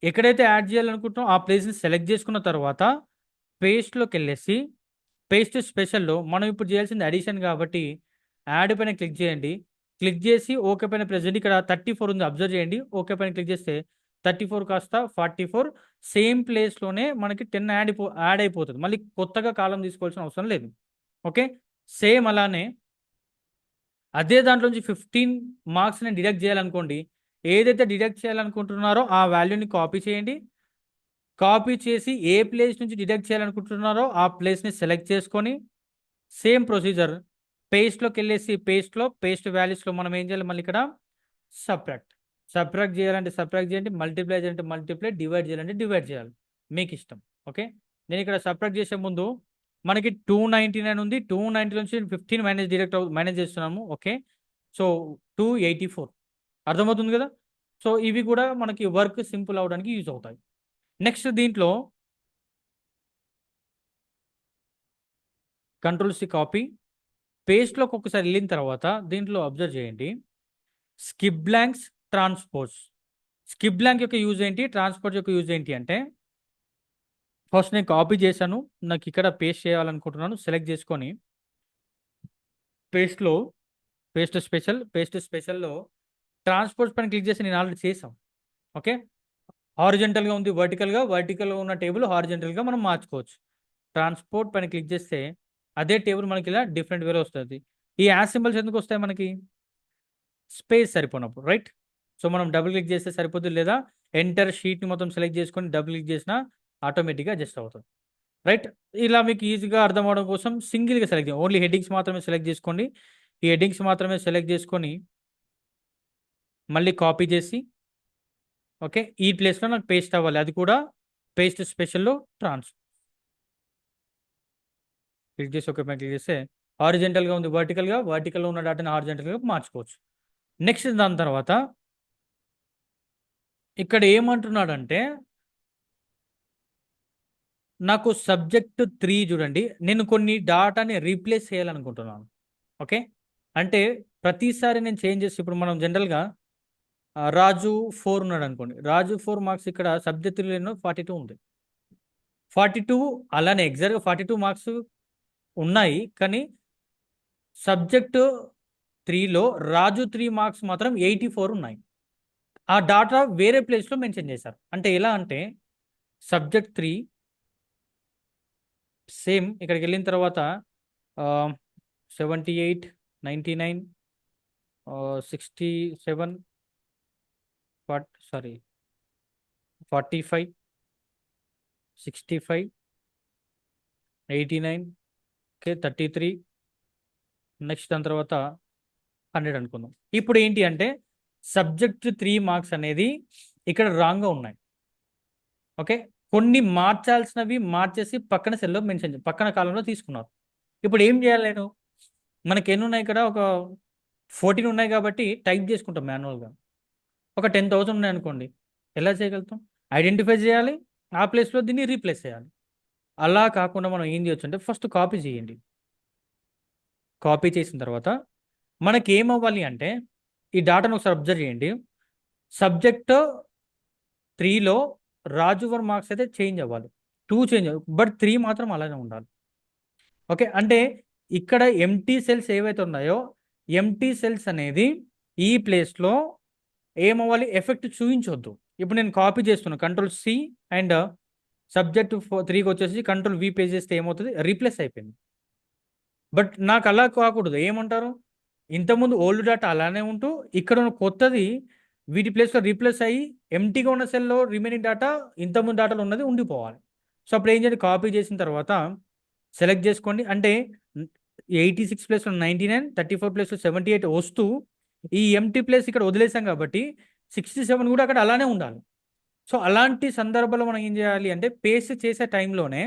ఎక్కడైతే యాడ్ చేయాలనుకుంటున్నామో ఆ ప్లేస్ని సెలెక్ట్ చేసుకున్న తర్వాత పేస్ట్లోకి వెళ్ళేసి పేస్ట్ స్పెషల్లో మనం ఇప్పుడు చేయాల్సింది అడిషన్ కాబట్టి యాడ్ పైన క్లిక్ చేయండి. క్లిక్ చేసి ఓకే పైన ప్రెజెంట్ ఇక్కడ 34 ఉంది, అబ్జర్వ్ చేయండి. ఓకే పైన క్లిక్ చేస్తే 34 కాస్త 44 సేమ్ ప్లేస్లోనే మనకి 10 యాడ్ అయిపోతుంది. మళ్ళీ కొత్తగా కాలం తీసుకోవాల్సిన అవసరం లేదు. ఓకే, సేమ్ అలానే అదే దాంట్లో నుంచి 15 మార్క్స్ నేను డిడక్ట్ చేయాలనుకోండి. ఏదైతే డిడక్ట్ చేయాలనుకుంటున్నారో ఆ వాల్యూని కాపీ చేయండి. కాపీ చేసి ఏ ప్లేస్ నుంచి డిడక్ట్ చేయాలనుకుంటున్నారో ఆ ప్లేస్ని సెలెక్ట్ చేసుకొని సేమ్ ప్రొసీజర్ పేస్ట్లోకి వెళ్ళేసి పేస్ట్ వాల్యూస్లో మనం ఏం చేయాలి, మళ్ళీ ఇక్కడ సబ్ట్రాక్ట్ చేయాలంటే సబ్ట్రాక్ట్ చేయండి, మల్టిప్లై చేయాలంటే మల్టిప్లై, డివైడ్ చేయాలంటే డివైడ్ చేయాలి, మీకు ఇష్టం. ఓకే, నేను ఇక్కడ సబ్ట్రాక్ట్ చేసే ముందు మనకి 299 ఉంది, 290 నుంచి 15 మైనస్ చేస్తున్నాము. ఓకే, సో 284 అర్థమవుతుంది కదా. సో ఇవి కూడా మనకి వర్క్ సింపుల్ అవడానికి యూజ్ అవుతాయి. నెక్స్ట్ దీంట్లో కంట్రోల్-C కాపీ, పేస్ట్‌లోకి ఒకసారి వెళ్ళిన తర్వాత దీంట్లో అబ్జర్వ్ చేయండి. Skip blanks, transpose. Skip blank యొక్క యూజ్ ఏంటి? ట్రాన్స్‌పోజ్ యొక్క యూజ్ ఏంటి అంటే, ఫస్ట్ నేను కాపీ చేశాను. నాకు ఇక్కడ పేస్ట్ చేయాలనుకుంటున్నాను. సెలెక్ట్ చేసుకొని పేస్ట్‌లో పేస్ట్ స్పెషల్‌లో ట్రాన్స్‌పోజ్ పైన క్లిక్ చేసి నేను ఆల్రెడీ చేశాం. ఓకే. హారిజాంటల్‌గా ఉంది వర్టికల్‌గా ఉన్న టేబుల్ హారిజాంటల్‌గా మనం మార్చుకోవచ్చు. ట్రాన్స్‌పోర్ట్ పైన క్లిక్ చేస్తే అదే టేబుల్ మనకి ఇలా డిఫరెంట్ వేలో వస్తది. ఈ యాస్ సింబల్స్ ఎందుకు వస్తాయి మనకి? స్పేస్ సరిపోనప్పుడు, రైట్? సో, మనం డబుల్ క్లిక్ చేస్తే సరిపోద్ది, లేదా ఎంటర్ షీట్‌ని మొత్తం సెలెక్ట్ చేసుకొని డబుల్ క్లిక్ చేసినా ఆటోమేటిక్‌గా అడ్జస్ట్ అవుతుంది. రైట్? ఇలా మీకు ఈజీగా అర్థం అవ్వడం కోసం సింగిల్‌గా సెలెక్ట్ చేయండి. ఓన్లీ హెడ్డింగ్స్ మాత్రమే సెలెక్ట్ చేసుకోండి. ఈ హెడ్డింగ్స్ మాత్రమే సెలెక్ట్ చేసుకొని మళ్ళీ కాపీ చేసి, ఓకే, ఈ ప్లేస్‌లో నాకు పేస్ట్ అవ్వాలి. అది కూడా పేస్ట్ స్పెషల్‌లో క్లిక్ చేసి ఓకే పైన క్లిక్ చేస్తే హారిజాంటల్‌గా ఉంది వర్టికల్‌గా ఉన్న డాటాని హారిజాంటల్‌గా మార్చుకోవచ్చు. నెక్స్ట్ దాని తర్వాత ఇక్కడ ఏమంటున్నాడంటే, నాకు సబ్జెక్ట్ 3 చూడండి. నేను కొన్ని డాటాని రీప్లేస్ చేయాలనుకుంటున్నాను. ఓకే. అంటే ప్రతిసారి నేను చేంజ్ చేసి, ఇప్పుడు మనం జనరల్‌గా రాజు 4 ఉన్నాడనుకోండి. రాజు 4 మార్క్స్ ఇక్కడ సబ్జెక్ట్ 3లో 42 ఉంది. 42 అలానే ఎగ్జాక్ట్‌గా 42 మార్క్స్ ఉన్నాయి. కానీ సబ్జెక్ట్ 3లో రాజు 3 మార్క్స్ మాత్రం 84 ఉన్నాయి. ఆ డాటా వేరే ప్లేస్‌లో మెన్షన్ చేశారు. అంటే ఎలా అంటే సబ్జెక్ట్ 3 సేమ్ ఇక్కడికెళ్ళిన తర్వాత 78, 99, 67, సారీ 45, 65, 89, ఓకే, 33, నెక్స్ట్ దాని తర్వాత 100 అనుకుందాం. ఇప్పుడు ఏంటి అంటే సబ్జెక్ట్ 3 మార్క్స్ అనేది ఇక్కడ రాంగ్‌గా ఉన్నాయి. ఓకే. కొన్ని మార్చాల్సినవి మార్చేసి పక్కన సెల్‌లో పక్కన కాలమ్‌లో తీసుకున్నారు. ఇప్పుడు ఏం చేయాలి నేను? మనకి ఎన్నున్నాయి ఇక్కడ? ఒక 14 ఉన్నాయి కాబట్టి టైప్ చేసుకుంటాం మాన్యువల్‌గా. ఒక 10,000 ఉన్నాయనుకోండి. ఎలా చేయగలుగుతాం? ఐడెంటిఫై చేయాలి. ఆ ప్లేస్‌లో దీన్ని రీప్లేస్ చేయాలి. అలా కాకుండా మనం ఏం చేయొచ్చంటే ఫస్ట్ కాపీ చేయండి. కాపీ చేసిన తర్వాత మనకేమవ్వాలి అంటే ఈ డాటాను ఒకసారి అబ్జర్వ్ చేయండి. సబ్జెక్ట్ 3లో రాజు 1 మార్క్స్ అయితే చేంజ్ అవ్వాలి. 2 చేంజ్ బట్ 3 మాత్రం అలానే ఉండాలి. ఓకే. అంటే ఇక్కడ ఎంప్టీ సెల్స్ ఏవైతే ఉన్నాయో, ఎంప్టీ సెల్స్ అనేది ఈ ప్లేస్‌లో ఏమవ్వాలి? ఎఫెక్ట్ చూయించొద్దు. ఇప్పుడు నేను కాపీ చేస్తున్నా. కంట్రోల్-C అండ్ సబ్జెక్ట్ 3కొచ్చేసి కంట్రోల్-V పేస్ట్ చేస్తే ఏమవుతది? రీప్లేస్ అయిపోయింది. బట్ నాకు అలా కాకూడదు. ఏమంటారు? ఇంతకుముందు ఓల్డ్ డాటా అలానే ఉంటూ, ఇక్కడ ఉన్న కొత్తది వీటి ప్లేస్‌లో రీప్లేస్ అయ్యి, ఎంప్టీగా ఉన్న సెల్‌లో రిమైనింగ్ డాటా ఇంతకుముందు డాటాలో ఉన్నది ఉండిపోవాలి. సో, అప్పుడు ఏం చేయాలి? కాపీ చేసిన తర్వాత సెలెక్ట్ చేసుకోండి. అంటే 86 ప్లేస్‌లో 99, 34 ప్లేస్‌లో 78 వస్తూ, ఈ ఎంప్టీ ప్లేస్ ఇక్కడ వదిలేసాం కాబట్టి 67 కూడా అక్కడ అలానే ఉండాలి. సో, అలాంటి సందర్భంలో మనం ఏం చేయాలి అంటే పేస్ట్ చేసే టైంలోనే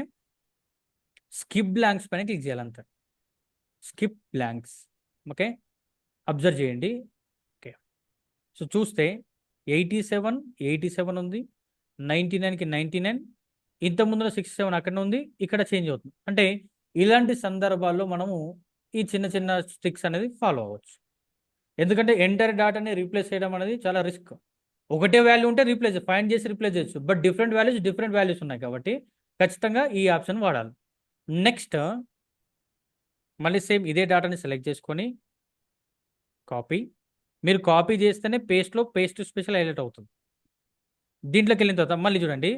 స్కిప్ బ్లాంక్స్ పైన క్లిక్ చేయాలి అంతే. Skip blanks. ఓకే. అబ్జర్వ్ చేయండి. ఓకే. సో, చూస్తే 87, 87 ఉంది. 99కి 99, ఇంతకుముందున 67 అక్కడనే ఉంది. ఇక్కడ చేంజ్ అవుతుంది. అంటే ఇలాంటి సందర్భాల్లో మనము ఈ చిన్న చిన్న ట్రిక్స్ అనేది ఫాలో అవ్వచ్చు. ఎందుకంటే ఎంటైర్ డాటాని రీప్లేస్ చేయడం అనేది చాలా రిస్క్. ఒకటే వాల్యూ ఉంటే ఫైండ్ చేసి రీప్లేస్ చేయొచ్చు. బట్ డిఫరెంట్ వాల్యూస్ ఉన్నాయి కాబట్టి ఖచ్చితంగా ఈ ఆప్షన్ వాడాలి. నెక్స్ట్ మళ్ళీ సేమ్ ఇదే డాటాని సెలెక్ట్ చేసుకొని కాపీ. మీరు కాపీ చేస్తేనే పేస్ట్ స్పెషల్ హైలైట్ అవుతుంది. దీంట్లోకెళ్ళిన తర్వాత మళ్ళీ చూడండి,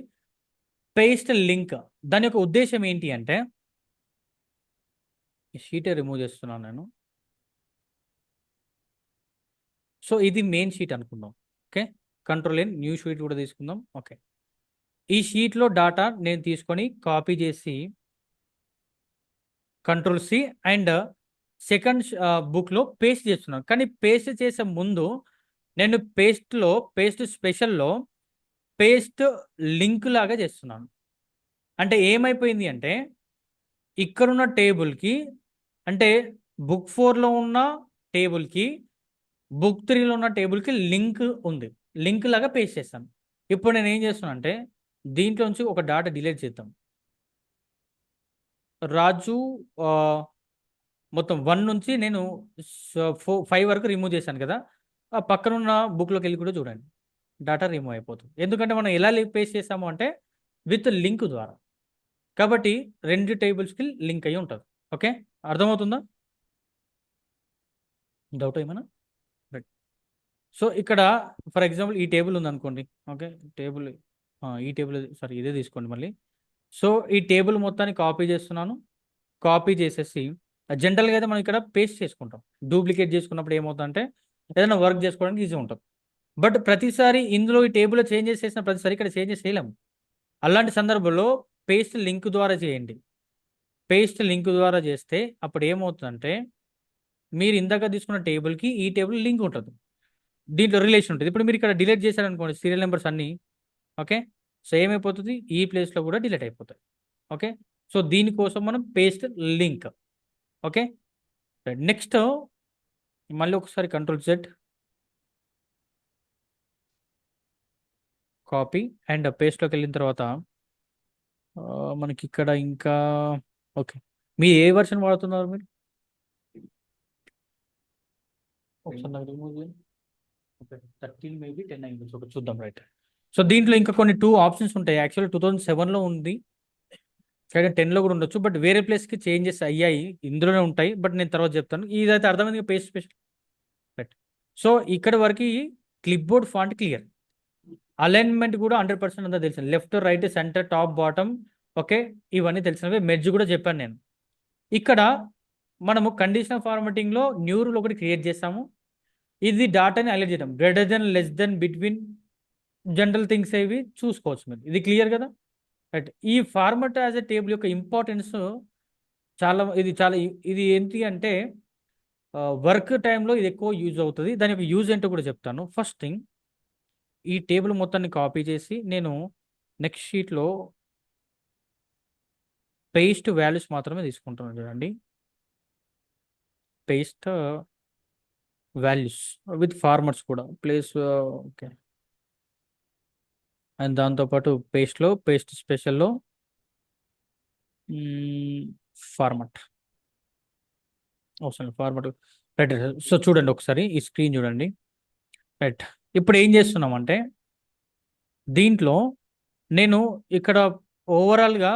పేస్ట్ లింక్. దాని యొక్క ఉద్దేశ్యం ఏంటి అంటే, ఈ షీటే రిమూవ్ చేస్తున్నాను నేను. సో, ఇది మెయిన్ షీట్ అనుకుందాం. ఓకే. కంట్రోల్-N, న్యూ షీట్ కూడా తీసుకుందాం. ఓకే. ఈ షీట్‌లో డాటా నేను తీసుకొని కాపీ చేసి కంట్రోల్-C అండ్ సెకండ్ బుక్‌లో పేస్ట్ చేస్తున్నాను. కానీ పేస్ట్ చేసే ముందు నేను పేస్ట్ స్పెషల్‌లో పేస్ట్ లింక్ లాగా చేస్తున్నాను. అంటే ఏమైపోయింది అంటే, ఇక్కడున్న టేబుల్‌కి, అంటే బుక్ 4లో ఉన్న టేబుల్‌కి, బుక్ 3లో ఉన్న టేబుల్‌కి లింక్ ఉంది. లింక్ లాగా పేస్ట్ చేశాను. ఇప్పుడు నేనేం చేస్తున్నా అంటే, దీంట్లో నుంచి ఒక డాటా డిలీట్ చేద్దాం. రాజు మొత్తం 1 నుంచి నేను 5 వరకు రిమూవ్ చేశాను కదా. ఆ పక్కన ఉన్న బుక్లోకి వెళ్ళి కూడా చూడండి, డాటా రిమూవ్ అయిపోతుంది. ఎందుకంటే మనం ఎలా పేస్ట్ చేసాము అంటే విత్ లింక్ ద్వారా. కాబట్టి 2 టేబుల్స్కి లింక్ అయ్యి ఉంటుంది. ఓకే, అర్థమవుతుందా? డౌట్ ఏమైనా? రైట్. సో ఇక్కడ ఫర్ ఎగ్జాంపుల్ ఈ టేబుల్ ఉందనుకోండి. ఓకే, టేబుల్ ఈ టేబుల్ సారీ ఇదే తీసుకోండి మళ్ళీ. సో ఈ టేబుల్ మొత్తాన్ని కాపీ చేస్తున్నాను. కాపీ చేసేసి జనరల్గా అయితే మనం ఇక్కడ పేస్ట్ చేసుకుంటాం. డూప్లికేట్ చేసుకున్నప్పుడు ఏమవుతుందంటే ఏదైనా వర్క్ చేసుకోవడానికి ఈజీ ఉంటుంది. బట్ ప్రతిసారి ఇందులో ఈ టేబుల్లో చేంజెస్ చేసిన ప్రతిసారి ఇక్కడ చేంజెస్ చేయలేము. అలాంటి సందర్భంలో పేస్ట్ లింక్ ద్వారా చేయండి. పేస్ట్ లింక్ ద్వారా చేస్తే అప్పుడు ఏమవుతుందంటే మీరు ఇందాక తీసుకున్న టేబుల్కి ఈ టేబుల్ లింక్ ఉంటుంది, దీంట్లో రిలేషన్ ఉంటుంది. ఇప్పుడు మీరు ఇక్కడ డిలీట్ చేశారనుకోండి సీరియల్ నెంబర్స్ అన్నీ. ఓకే, సో ఏమైపోతుంది, ఈ ప్లేస్లో కూడా డిలీట్ అయిపోతాయి. ఓకే, సో దీనికోసం మనం పేస్ట్ లింక్. ఓకే, నెక్స్ట్ మళ్ళీ ఒకసారి కంట్రోల్ Z, కాపీ అండ్ పేస్ట్లోకి వెళ్ళిన తర్వాత మనకి ఇక్కడ ఇంకా ఓకే, మీరు ఏ వర్షన్ వాడుతున్నారు మీరు? ఒకసారి నాకు రిమూవ్ చేయండి. ఓకే, 13 మేబీ 10 అయింది. ఒకటి చూద్దాం. రైట్. సో దీంట్లో ఇంకా కొన్ని 2 ఆప్షన్స్ ఉంటాయి. యాక్చువల్లీ 2007లో ఉంది, కానీ 10లో కూడా ఉండొచ్చు. బట్ వేరే ప్లేస్కి చేంజెస్ అయ్యాయి, ఇందులోనే ఉంటాయి. బట్ నేను తర్వాత చెప్తాను. ఇదైతే అర్థమైంది పేస్ట్ స్పెషల్. రైట్. సో ఇక్కడ వరకు clip board font clear. Alignment కూడా 100% అంతా తెలిసింది. Left, right, centre, top, bottom. Okay, ఇవన్నీ తెలిసినవి. మెర్జ్ కూడా చెప్పాను నేను. ఇక్కడ మనము కండిషనల్ ఫార్మాటింగ్లో న్యూ రూల్ ఒకటి క్రియేట్ చేస్తాము. ఇది డాటాని హైలైట్ చేయడం, greater than, less than, between, general things ఏవి చూసుకోవచ్చు మీరు. ఇది క్లియర్ కదా. రైట్. ఈ ఫార్మాట్ యాజ్ ఎ టేబుల్ యొక్క ఇంపార్టెన్స్ ఇది ఏంటి అంటే వర్క్ టైంలో ఇది ఎక్కువ యూజ్ అవుతుంది. దాని యొక్క యూజ్ ఏంటో కూడా చెప్తాను. ఫస్ట్ థింగ్, ఈ టేబుల్ మొత్తాన్ని కాపీ చేసి నేను నెక్స్ట్ షీట్లో పేస్ట్ వాల్యూస్ మాత్రమే తీసుకుంటున్నాను. చూడండి, పేస్ట్ వాల్యూస్ విత్ ఫార్మాట్స్ కూడా ప్లేస్. ఓకే, అండ్ దాంతోపాటు పేస్ట్ స్పెషల్లో ఫార్మాట్ అవసరం. ఫార్మాట్. రైట్. సో చూడండి ఒకసారి ఈ స్క్రీన్ చూడండి. రైట్. ఇప్పుడు ఏం చేస్తున్నామంటే దీంట్లో నేను ఇక్కడ ఓవరాల్గా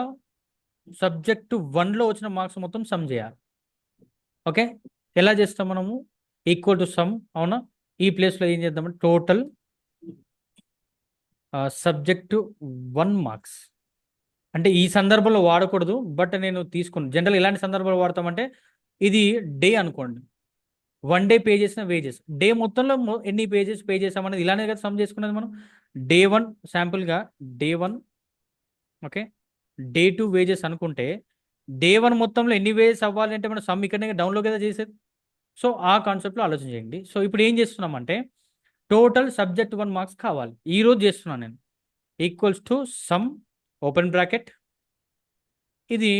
సబ్జెక్టు 1లో వచ్చిన మార్క్స్ మొత్తం సమ్ చేయాలి. ఓకే, ఎలా చేస్తాం మనము? Equal to some. అవునా? ఈ ప్లేస్లో ఏం చేద్దామంటే టోటల్ సబ్జెక్టు 1 మార్క్స్. అంటే ఈ సందర్భంలో వాడకూడదు, బట్ నేను తీసుకున్నాను. జనరల్ ఇలాంటి సందర్భాలు వాడతామంటే ఇది డే అనుకోండి, 1 డే పే చేసిన వేజెస్, డే మొత్తంలో ఎన్ని పేజెస్ పే చేసామనేది ఇలానే కదా సమ్ చేసుకున్నది మనం. డే 1 శాంపుల్గా డే 1. ఓకే, డే 2 వేజెస్ అనుకుంటే డే 1 మొత్తంలో ఎన్ని వేజెస్ అవ్వాలి అంటే మనం సమ్ ఇక్కడనే డౌన్లో కదా చేసేది. సో ఆ కాన్సెప్ట్లో ఆలోచన చేయండి. సో ఇప్పుడు ఏం చేస్తున్నామంటే టోటల్ సబ్జెక్ట్ 1 మార్క్స్ కావాలి. ఈరోజు చేస్తున్నాను నేను. Equals to some open bracket, ఇది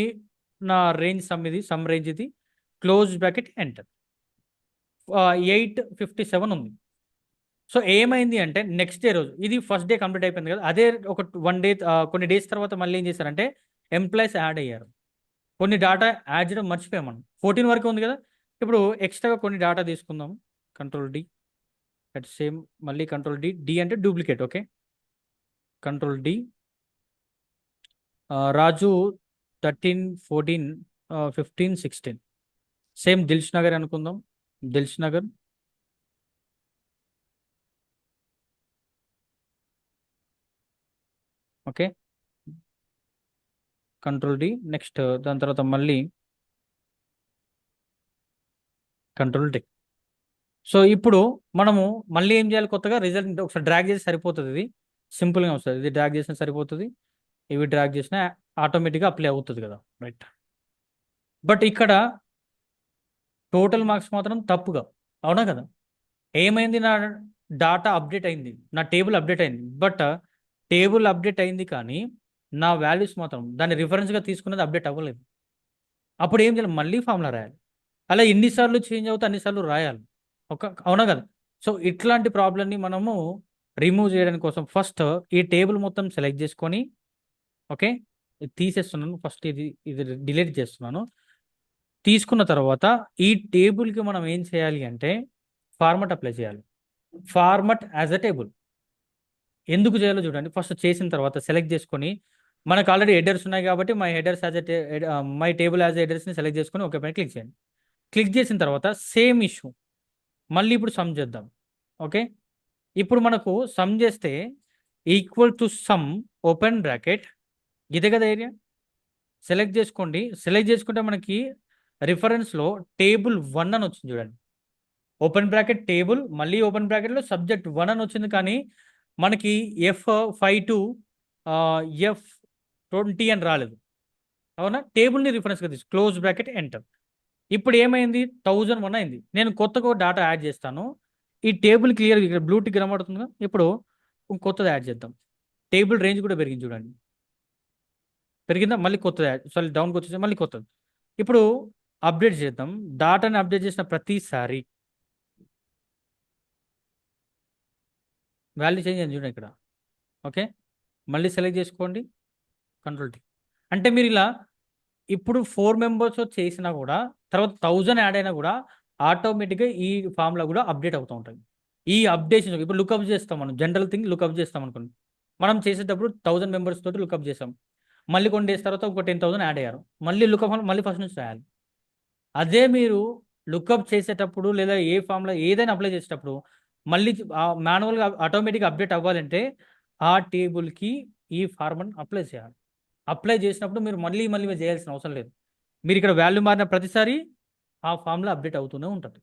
నా రేంజ్ సమ్, ఇది సమ్ రేంజ్, ఇది క్లోజ్ బ్రాకెట్, ఎంటర్. 857 ఉంది. సో ఏమైంది అంటే నెక్స్ట్ డే రోజు, ఇది ఫస్ట్ డే కంప్లీట్ అయిపోయింది కదా, అదే ఒక 1 డే కొన్ని డేస్ తర్వాత మళ్ళీ ఏం చేశారంటే ఎంప్లాయీస్ యాడ్ అయ్యారు. కొన్ని డేటా యాడ్ చేయడం మర్చిపోయాం మనం. 14 వరకు ఉంది కదా. ఇప్పుడు ఎక్స్ట్రాగా కొన్ని డేటా తీసుకుందాం. కంట్రోల్ D, అట్ సేమ్ మళ్ళీ కంట్రోల్ D. D అంటే duplicate. Okay, control D. Raju 13, 14, 15, 16. Same Dilsukh Nagar అనుకుందాం. Dilsukh Nagar. Okay, control D. Next దాని తర్వాత మళ్ళీ కంట్రోల్ D. సో ఇప్పుడు మనము మళ్ళీ ఏం చేయాలి? కొత్తగా రిజల్ట్ ఒకసారి డ్రాగ్ చేసి సరిపోతుంది. ఇది సింపుల్గా వస్తుంది. ఇది డ్రాగ్ చేసినా సరిపోతుంది, ఇవి డ్రాగ్ చేసినా ఆటోమేటిక్గా అప్లై అవుతుంది కదా. రైట్. బట్ ఇక్కడ టోటల్ మార్క్స్ మాత్రం తప్పుగా, అవునా కదా? ఏమైంది? నా డాటా అప్డేట్ అయింది, నా టేబుల్ అప్డేట్ అయింది. బట్ టేబుల్ అప్డేట్ అయింది కానీ నా వాల్యూస్ మాత్రం దాన్ని రిఫరెన్స్గా తీసుకున్నది అప్డేట్ అవ్వలేదు. అప్పుడు ఏం చేయాలి? మళ్ళీ ఫార్ములా రాయాలి. అలా ఎన్నిసార్లు చేంజ్ అవుతే అన్నిసార్లు రాయాలి. అవునా కదా? సో ఇట్లాంటి ప్రాబ్లమ్ని మనము రిమూవ్ చేయడానికి కోసం ఫస్ట్ ఈ టేబుల్ మొత్తం సెలెక్ట్ చేసుకొని ఓకే, ఇది తీసేస్తున్నాను ఫస్ట్, ఇది ఇది డిలీట్ చేస్తున్నాను. తీసుకున్న తర్వాత ఈ టేబుల్కి మనం ఏం చేయాలి అంటే ఫార్మట్ అప్లై చేయాలి. ఫార్మట్ యాజ్ అ టేబుల్ ఎందుకు చేయాలో చూడండి. ఫస్ట్ చేసిన తర్వాత సెలెక్ట్ చేసుకొని, మనకు ఆల్రెడీ హెడర్స్ ఉన్నాయి కాబట్టి my headers as my table as హెడర్స్ని సెలెక్ట్ చేసుకొని ఓకే పైన క్లిక్ చేయండి. క్లిక్ చేసిన తర్వాత సేమ్ ఇష్యూ మళ్ళీ ఇప్పుడు సమ్ చేద్దాం. ఓకే, ఇప్పుడు మనకు సమ్ చేస్తే equal to some open bracket, ఇదే కదా ఏరియా. సెలెక్ట్ చేసుకోండి. సెలెక్ట్ చేసుకుంటే మనకి రిఫరెన్స్లో టేబుల్ 1 అని వచ్చింది చూడండి. ఓపెన్ బ్రాకెట్ టేబుల్, మళ్ళీ ఓపెన్ బ్రాకెట్లో సబ్జెక్ట్ 1 అని వచ్చింది, కానీ మనకి F5 టు F20 అని రాలేదు. అవునా, టేబుల్ని రిఫరెన్స్గా తీసు క్లోజ్ బ్రాకెట్ ఎంటర్. ఇప్పుడు ఏమైంది, 1001 అయింది. నేను కొత్తగా డాటా యాడ్ చేస్తాను. ఈ టేబుల్ క్లియర్ ఇక్కడ బ్లూ టిక్ కనబడుతుందిగా. ఇప్పుడు కొత్తది యాడ్ చేద్దాం. టేబుల్ రేంజ్ కూడా పెరిగింది చూడండి. పెరిగిందా, మళ్ళీ కొత్తది యాడ్, సారీ డౌన్కి వచ్చేసి మళ్ళీ కొత్తది. ఇప్పుడు అప్డేట్ చేద్దాం. డాటాని అప్డేట్ చేసిన ప్రతిసారి వాల్యూ చేంజ్ అయింది చూడండి ఇక్కడ. ఓకే, మళ్ళీ సెలెక్ట్ చేసుకోండి, కంట్రోల్ టీ. అంటే మీరు ఇలా ఇప్పుడు 4 మెంబర్స్ చేసినా కూడా తర్వాత 1000 యాడ్ అయినా కూడా ఆటోమేటిక్గా ఈ ఫామ్లో కూడా అప్డేట్ అవుతూ ఉంటుంది. ఈ అప్డేషన్ ఇప్పుడు లుకప్ చేస్తాం మనం, జనరల్ థింగ్ లుకప్ చేస్తాం అనుకోండి. మనం చేసేటప్పుడు 1000 మెంబర్స్ తోటి లుకప్ చేసాం. మళ్ళీ కొన్ని డేస్ తర్వాత ఒక 10,000 యాడ్ అయ్యారు. మళ్ళీ లుకప్ మళ్ళీ ఫస్ట్ నుంచి రాయాలి. అదే మీరు లుకప్ చేసేటప్పుడు లేదా ఏ ఫామ్లో ఏదైనా అప్లై చేసేటప్పుడు మళ్ళీ మాన్యువల్గా ఆటోమేటిక్గా అప్డేట్ అవ్వాలంటే ఆ టేబుల్కి ఈ ఫార్మట్ అప్లై చేయాలి. అప్లై చేసినప్పుడు మీరు మళ్ళీ మళ్ళీ చేయాల్సిన అవసరం లేదు. మీరు ఇక్కడ వాల్యూ మారిన ప్రతిసారి ఆ ఫామ్లో అప్డేట్ అవుతూనే ఉంటుంది.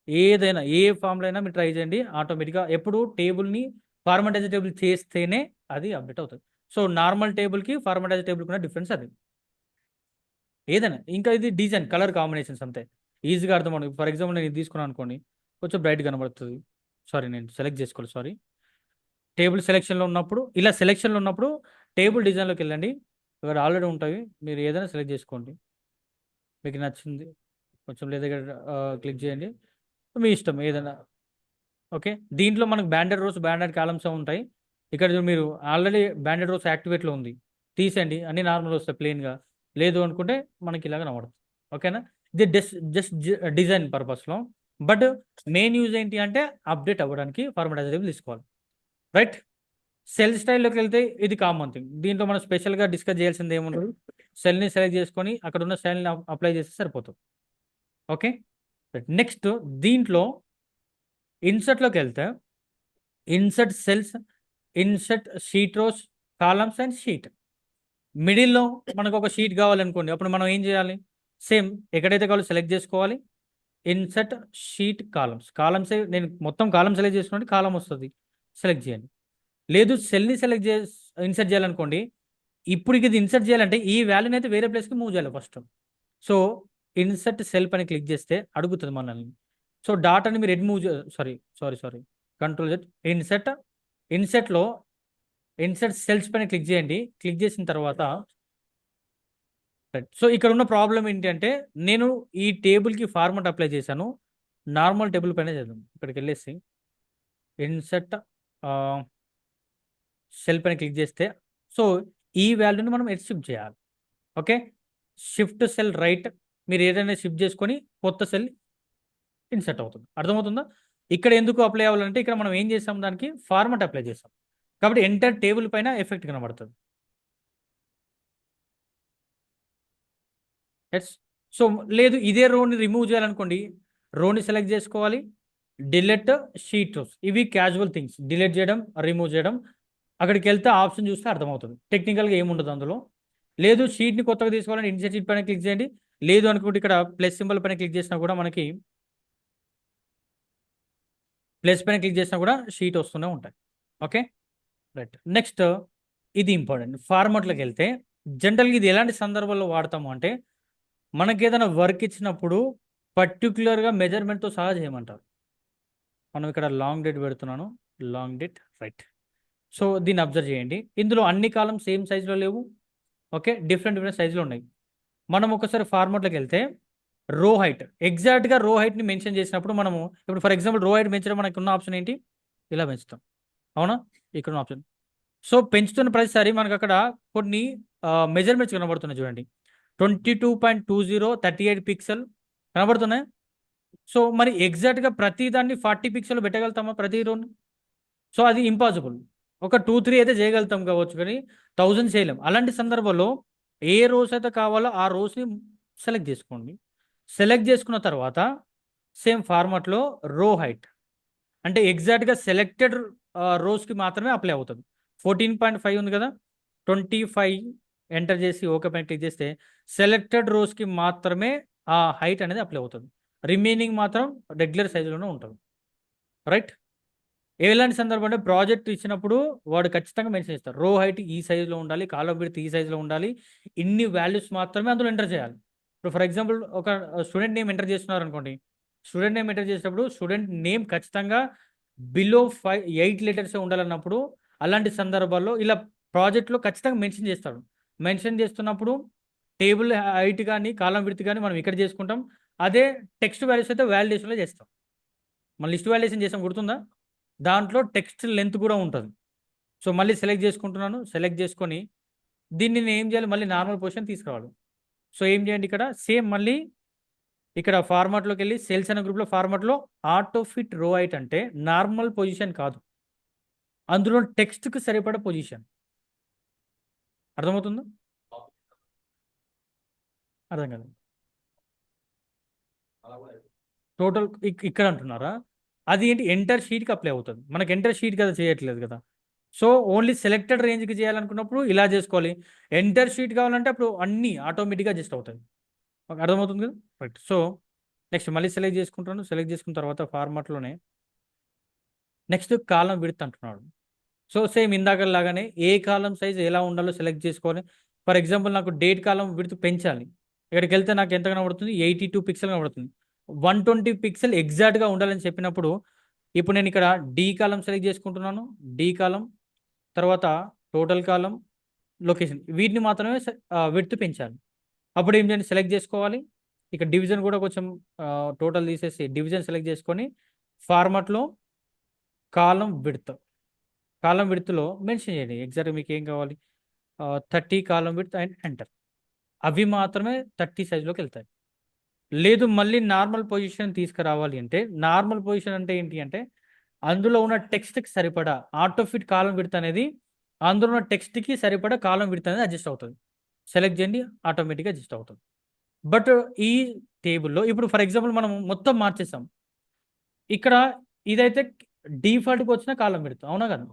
ఏదైనా ఏ ఫామ్లో అయినా మీరు ట్రై చేయండి, ఆటోమేటిక్గా ఎప్పుడు టేబుల్ని ఫార్మటైజ్ టేబుల్ చేస్తేనే అది అప్డేట్ అవుతుంది. సో నార్మల్ టేబుల్కి ఫార్మటైజ్ టేబుల్కి ఉన్న డిఫరెన్స్ అది. ఏదైనా ఇంకా ఇది డిజైన్ కలర్ కాంబినేషన్స్ అంతే, ఈజీగా అర్థం అవుతుంది. ఫర్ ఎగ్జాంపుల్ నేను ఇది తీసుకున్నాను అనుకోండి, కొంచెం బ్రైట్ కనబడుతుంది. సారీ, నేను సెలెక్ట్ చేసుకోవాలి, సారీ. టేబుల్ సెలెక్షన్లో ఉన్నప్పుడు ఇలా సెలెక్షన్లో ఉన్నప్పుడు టేబుల్ డిజైన్లోకి వెళ్ళండి. ఇక్కడ ఆల్రెడీ ఉంటాయి, మీరు ఏదైనా సెలెక్ట్ చేసుకోండి మీకు నచ్చింది. కొంచెం లేదా క్లిక్ చేయండి, మీ ఇష్టం ఏదైనా. ఓకే, దీంట్లో మనకు బ్యాండెడ్ రోస్ బ్యాండెడ్ కాలమ్స్ ఉంటాయి. ఇక్కడ మీరు ఆల్రెడీ బ్యాండెడ్ రోస్ యాక్టివేట్లో ఉంది, తీసేయండి, అన్ని నార్మల్ వస్తాయి ప్లెయిన్గా. లేదు అనుకుంటే మనకి ఇలాగ కనబడుతుంది. ఓకేనా, ఇది జస్ట్ డిజైన్ పర్పస్లో. బట్ మెయిన్ యూజ్ ఏంటి అంటే అప్డేట్ అవ్వడానికి ఫార్మటైజర్ తీసుకోవాలి. రైట్, సెల్ స్టైల్లోకి వెళ్తే ఇది కామన్ థింగ్. దీంట్లో మనం స్పెషల్గా డిస్కస్ చేయాల్సింది ఏముండదు. సెల్ని సెలెక్ట్ చేసుకొని అక్కడ ఉన్న స్టైల్ని అప్లై చేస్తే సరిపోతుంది. ఓకే, నెక్స్ట్ దీంట్లో ఇన్సర్ట్లోకి వెళ్తే insert cells, insert sheet rows, columns and sheet. మిడిల్లో మనకు ఒక షీట్ కావాలనుకోండి, అప్పుడు మనం ఏం చేయాలి, సేమ్ ఎక్కడైతే కావాలో సెలెక్ట్ చేసుకోవాలి. ఇన్సర్ట్ షీట్ కాలమ్స్ నేను మొత్తం కాలమ్ సెలెక్ట్ చేసుకోండి, కాలం వస్తుంది, సెలెక్ట్ చేయండి. లేదు సెల్ని సెలెక్ట్ ఇన్సర్ట్ చేయాలనుకోండి, ఇప్పుడు ఇది ఇన్సర్ట్ చేయాలంటే ఈ వాల్యూని అయితే వేరే ప్లేస్కి మూవ్ చేయాలి ఫస్ట్. సో ఇన్సర్ట్ సెల్ పైన క్లిక్ చేస్తే అడుగుతుంది మనల్ని. సో డాటాని మీరు ఎడ్ మూవ్ సారీ కంట్రోల్ జెడ్ ఇన్సర్ట్లో ఇన్సర్ట్ సెల్స్ పైన క్లిక్ చేయండి. క్లిక్ చేసిన తర్వాత సో ఇక్కడ ఉన్న ప్రాబ్లం ఏంటి అంటే నేను ఈ టేబుల్కి ఫార్మట్ అప్లై చేశాను, నార్మల్ టేబుల్ పైన చేద్దాం. ఇక్కడికి వెళ్ళేసి ఇన్సర్ట్ సెల్ పైన క్లిక్ చేస్తే సో ఈ వాల్యూని మనం షిఫ్ట్ చేయాలి. ఓకే, షిఫ్ట్ సెల్ రైట్, మీరు ఏదైనా షిఫ్ట్ చేసుకొని కొత్త సెల్ ఇన్సర్ట్ అవుతుంది. అర్థమవుతుందా? ఇక్కడ ఎందుకు అప్లై అవ్వాలంటే ఇక్కడ మనం ఏం చేసాం, దానికి ఫార్మట్ అప్లై చేసాం కాబట్టి ఎంటర్ టేబుల్ పైన ఎఫెక్ట్ కనబడుతుంది. ఎస్, సో లేదు ఇదే రోని రిమూవ్ చేయాలనుకోండి, రోని సెలెక్ట్ చేసుకోవాలి, డిలీట్ షీట్ రోస్, ఇవి క్యాజువల్ థింగ్స్, డిలీట్ చేయడం రిమూవ్ చేయడం. అక్కడికి వెళ్తే ఆప్షన్ చూస్తే అర్థమవుతుంది, టెక్నికల్గా ఏముండదు అందులో. లేదు షీట్ని కొత్తగా తీసుకోవాలని ఇన్సర్ట్ షీట్ పైన క్లిక్ చేయండి. లేదు అనుకుంటే ఇక్కడ ప్లస్ సింబల్ పైన క్లిక్ చేసినా కూడా మనకి ప్లస్ పైన క్లిక్ చేసినా కూడా షీట్ వస్తూనే ఉంటాయి. Okay, right. నెక్స్ట్ ఇది ఇంపార్టెంట్, ఫార్మాట్లోకి వెళ్తే జనరల్గా ఇది ఎలాంటి సందర్భాల్లో వాడతాము అంటే మనకి ఏదైనా వర్క్ ఇచ్చినప్పుడు పర్టికులర్గా మెజర్మెంట్తో సహా చేయమంటారు. మనం ఇక్కడ లాంగ్ డేట్ పెడుతున్నాను, లాంగ్ డేట్ రైట్. సో దీన్ని అబ్జర్వ్ చేయండి, ఇందులో అన్ని కాలం సేమ్ సైజులో లేవు. ఓకే, డిఫరెంట్ సైజులో ఉన్నాయి. మనం ఒకసారి ఫార్మాట్లోకి వెళ్తే రో హైట్, ఎగ్జాక్ట్గా రో హైట్ని మెన్షన్ చేసినప్పుడు మనము ఇప్పుడు ఫర్ ఎగ్జాంపుల్ రో హైట్ పెంచడం మనకు ఉన్న ఆప్షన్ ఏంటి, ఇలా పెంచుతాం. అవునా, ఇక్కడ ఉన్న ఆప్షన్ సో పెంచుతున్న ప్రతిసారి మనకు అక్కడ కొన్ని మెజర్మెంట్స్ కనబడుతున్నాయి చూడండి. 22.20 38 పిక్సెల్ కనబడుతున్నాయి. సో మరి ఎగ్జాక్ట్గా ప్రతి దాన్ని 40 పిక్సెల్ పెట్టగలుగుతామా ప్రతి రోని? సో అది ఇంపాసిబుల్. ఒక 2-3 అయితే చేయగలుగుతాం కావచ్చు, కానీ 1000 చేయలేం. అలాంటి సందర్భంలో ఏ రోస్ అయితే కావాలో ఆ రోస్ని సెలెక్ట్ చేసుకోండి. సెలెక్ట్ చేసుకున్న తర్వాత సేమ్ ఫార్మాట్లో రో హైట్ అంటే ఎగ్జాక్ట్గా సెలెక్టెడ్ రోస్కి మాత్రమే అప్లై అవుతుంది. 14.5 ఉంది కదా, 25 ఎంటర్ చేసి ఓకే పైన క్లిక్ చేస్తే సెలెక్టెడ్ రోస్కి మాత్రమే ఆ హైట్ అనేది అప్లై అవుతుంది. రిమైనింగ్ మాత్రం రెగ్యులర్ సైజులోనే ఉంటుంది. రైట్. ఎలాంటి సందర్భంలో ప్రాజెక్ట్ ఇచ్చినప్పుడు వాడు ఖచ్చితంగా మెన్షన్ చేస్తారు, రో హైట్ ఈ సైజులో ఉండాలి, కాలం విడ్త్ ఈ సైజులో ఉండాలి, ఇన్ని వాల్యూస్ మాత్రమే అందులో ఎంటర్ చేయాలి. ఇప్పుడు ఫర్ ఎగ్జాంపుల్ ఒక స్టూడెంట్ నేమ్ ఎంటర్ చేస్తున్నారు అనుకోండి. స్టూడెంట్ నేమ్ ఎంటర్ చేసేటప్పుడు స్టూడెంట్ నేమ్ ఖచ్చితంగా బిలో 8 లెటర్స్ ఉండాలన్నప్పుడు అలాంటి సందర్భాల్లో ఇలా ప్రాజెక్ట్లో ఖచ్చితంగా మెన్షన్ చేస్తాడు. మెన్షన్ చేస్తున్నప్పుడు టేబుల్ హైట్ కానీ కాలం విడ్త్ కానీ మనం ఇక్కడ చేసుకుంటాం. అదే టెక్స్ట్ వాల్యూస్ అయితే వాలిడేషన్లో చేస్తాం. మన లిస్ట్ వాలిడేషన్ చేసాం, గుర్తుందా? దాంట్లో టెక్స్ట్ లెంత్ కూడా ఉంటుంది. సో మళ్ళీ సెలెక్ట్ చేసుకుంటున్నాను. సెలెక్ట్ చేసుకొని దీన్ని నేను ఏం చేయాలి, మళ్ళీ నార్మల్ పొజిషన్ తీసుకురావాలి. సో ఏం చేయండి, ఇక్కడ సేమ్ మళ్ళీ ఇక్కడ ఫార్మాట్లోకి వెళ్ళి సేల్స్ అనే గ్రూప్లో ఫార్మాట్లో ఆటో ఫిట్ రో హైట్ అంటే నార్మల్ పొజిషన్ కాదు, అందులో టెక్స్ట్కి సరిపడ పొజిషన్. అర్థమవుతుందా? అర్థం కాదు. టోటల్ ఇక్కడ అంటున్నారా? అది ఏంటి, ఎంటర్ షీట్కి అప్లై అవుతుంది. మనకి ఎంటర్ షీట్ కదా చేయట్లేదు కదా. సో ఓన్లీ సెలెక్టెడ్ రేంజ్కి చేయాలనుకున్నప్పుడు ఇలా చేసుకోవాలి. ఎంటర్ షీట్ కావాలంటే అప్పుడు అన్నీ ఆటోమేటిక్గా అడ్జస్ట్ అవుతాయి. అర్థమవుతుంది కదా. రైట్. సో నెక్స్ట్ మళ్ళీ సెలెక్ట్ చేసుకుంటాను. సెలెక్ట్ చేసుకున్న తర్వాత ఫార్మాట్లోనే నెక్స్ట్ కాలం విడ్త్ అంటున్నాడు. సో సేమ్ ఇందాక లాగానే ఏ కాలం సైజ్ ఎలా ఉండాలో సెలెక్ట్ చేసుకోవాలి. ఫర్ ఎగ్జాంపుల్ నాకు డేట్ కాలం విడ్త్ పెంచాలి. ఇక్కడికి వెళ్తే నాకు ఎంత కనబడుతుంది, 82 పిక్సెల్ కనబడుతుంది. 120 పిక్సెల్ ఎగ్జాక్ట్గా ఉండాలని చెప్పినప్పుడు ఇప్పుడు నేను ఇక్కడ డి కాలం సెలెక్ట్ చేసుకుంటున్నాను. డి కాలం తర్వాత టోటల్ కాలం, లొకేషన్, వీటిని మాత్రమే విడ్త్ పెంచాలి. అప్పుడు ఏం చేయండి, సెలెక్ట్ చేసుకోవాలి. ఇక్కడ డివిజన్ కూడా కొంచెం టోటల్ తీసేసి డివిజన్ సెలెక్ట్ చేసుకొని ఫార్మాట్లో కాలం విడ్త్లో మెన్షన్ చేయండి ఎగ్జాక్ట్గా మీకు ఏం కావాలి. 30 కాలం విడ్త్ అండ్ ఎంటర్. అవి మాత్రమే 30 సైజులోకి వెళ్తాయి. లేదు మళ్ళీ నార్మల్ పొజిషన్ తీసుకురావాలి అంటే, నార్మల్ పొజిషన్ అంటే ఏంటి అంటే అందులో ఉన్న టెక్స్ట్కి సరిపడా ఆటో ఫిట్ కాలం విడ్త్ అనేది అందులో ఉన్న టెక్స్ట్కి సరిపడా కాలం విడ్త్ అనేది అడ్జస్ట్ అవుతుంది. సెలెక్ట్ చేయండి, ఆటోమేటిక్గా అడ్జస్ట్ అవుతుంది. బట్ ఈ టేబుల్లో ఇప్పుడు ఫర్ ఎగ్జాంపుల్ మనం మొత్తం మార్చేసాం. ఇక్కడ ఇదైతే డిఫాల్ట్కి వచ్చిన కాలం విడ్త్, అవునా కదా.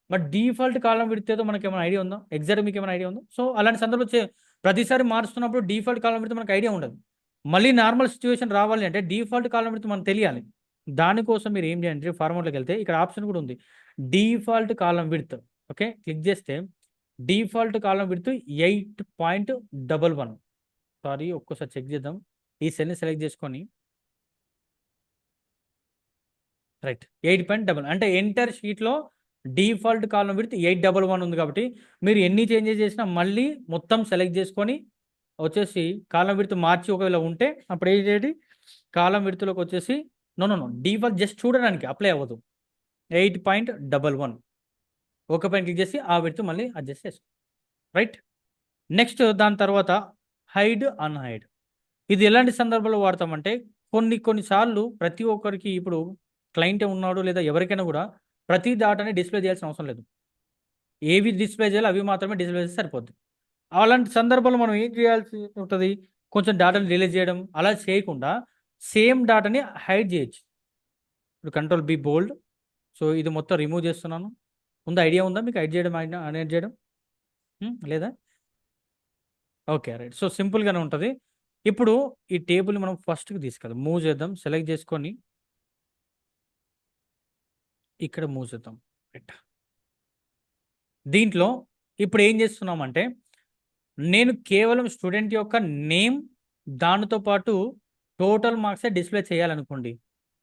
బట్ డిఫాల్ట్ కాలం విడ్త్ ఏదో మనకి ఏమైనా ఐడియా ఉందా? ఎగ్జాక్ట్ మీకు ఏమైనా ఐడియా ఉందా? సో అలాంటి సందర్భంలో ప్రతిసారి మారుస్తున్నప్పుడు డిఫాల్ట్ కాలం విడ్త్ మనకు ఐడియా ఉండదు. మళ్ళీ నార్మల్ సిచ్యువేషన్ రావాలి అంటే డిఫాల్ట్ కాలం విడ్త్ మనకు తెలియాలి. దానికోసం మీరు ఏం చేయండి, ఫార్మాట్లోకి వెళ్తే ఇక్కడ ఆప్షన్ కూడా ఉంది, డిఫాల్ట్ కాలం విడ్త్. ఓకే, క్లిక్ చేస్తే డిఫాల్ట్ కాలం విడ్త్ 8.11. సారీ, ఒక్కసారి చెక్ చేద్దాం. ఈ సెల్ని సెలెక్ట్ చేసుకొని రైట్ 8.11 అంటే ఎంటర్ షీట్లో డిఫాల్ట్ కాలం విడ్త్ 811 ఉంది. కాబట్టి మీరు ఎన్ని చేంజెస్ చేసినా మళ్ళీ మొత్తం సెలెక్ట్ చేసుకొని వచ్చేసి కాలం విడ్త్ మార్చి ఒకవేళ ఉంటే అప్పుడు ఏం చేయండి, కాలం విడ్త్లోకి వచ్చేసి నో డిఫాల్ట్ జస్ట్ చూడడానికి అప్లై అవ్వదు. 8.11 ఒక పైన క్లిక్ చేసి ఆ విడ్త్ మళ్ళీ అడ్జస్ట్ చేసుకో. రైట్. నెక్స్ట్ దాని తర్వాత హైడ్ అన్హైడ్. ఇది ఎలాంటి సందర్భంలో వాడతామంటే కొన్నిసార్లు ప్రతి ఒక్కరికి ఇప్పుడు క్లయింట్ ఉన్నాడు లేదా ఎవరికైనా కూడా ప్రతి డాటాని డిస్ప్లే చేయాల్సిన అవసరం లేదు. ఏవి డిస్ప్లే చేయాలో అవి మాత్రమే డిస్ప్లే చేస్తే సరిపోద్ది. అలాంటి సందర్భంలో మనం ఏం చేయాల్సి ఉంటుంది, కొంచెం డాటాని రిలీజ్ చేయడం. అలా చేయకుండా సేమ్ డాటాని హైడ్ చేయొచ్చు. ఇప్పుడు కంట్రోల్ బి బోల్డ్. సో ఇది మొత్తం రిమూవ్ చేస్తున్నాను. ముందు ఐడియా ఉందా మీకు హైడ్ చేయడం, హైడ్ చేయడం? లేదా? Okay, right. సో సింపుల్గానే ఉంటుంది. ఇప్పుడు ఈ టేబుల్ మనం ఫస్ట్కి తీసుకెళ్దాం, మూవ్ చేద్దాం. సెలెక్ట్ చేసుకొని ఇక్కడ మూవ్ చేద్దాం. రైట్. దీంట్లో ఇప్పుడు ఏం చేస్తున్నామంటే నేను కేవలం స్టూడెంట్ యొక్క నేమ్ దానితో పాటు టోటల్ మార్క్సే డిస్ప్లే చేయాలనుకోండి,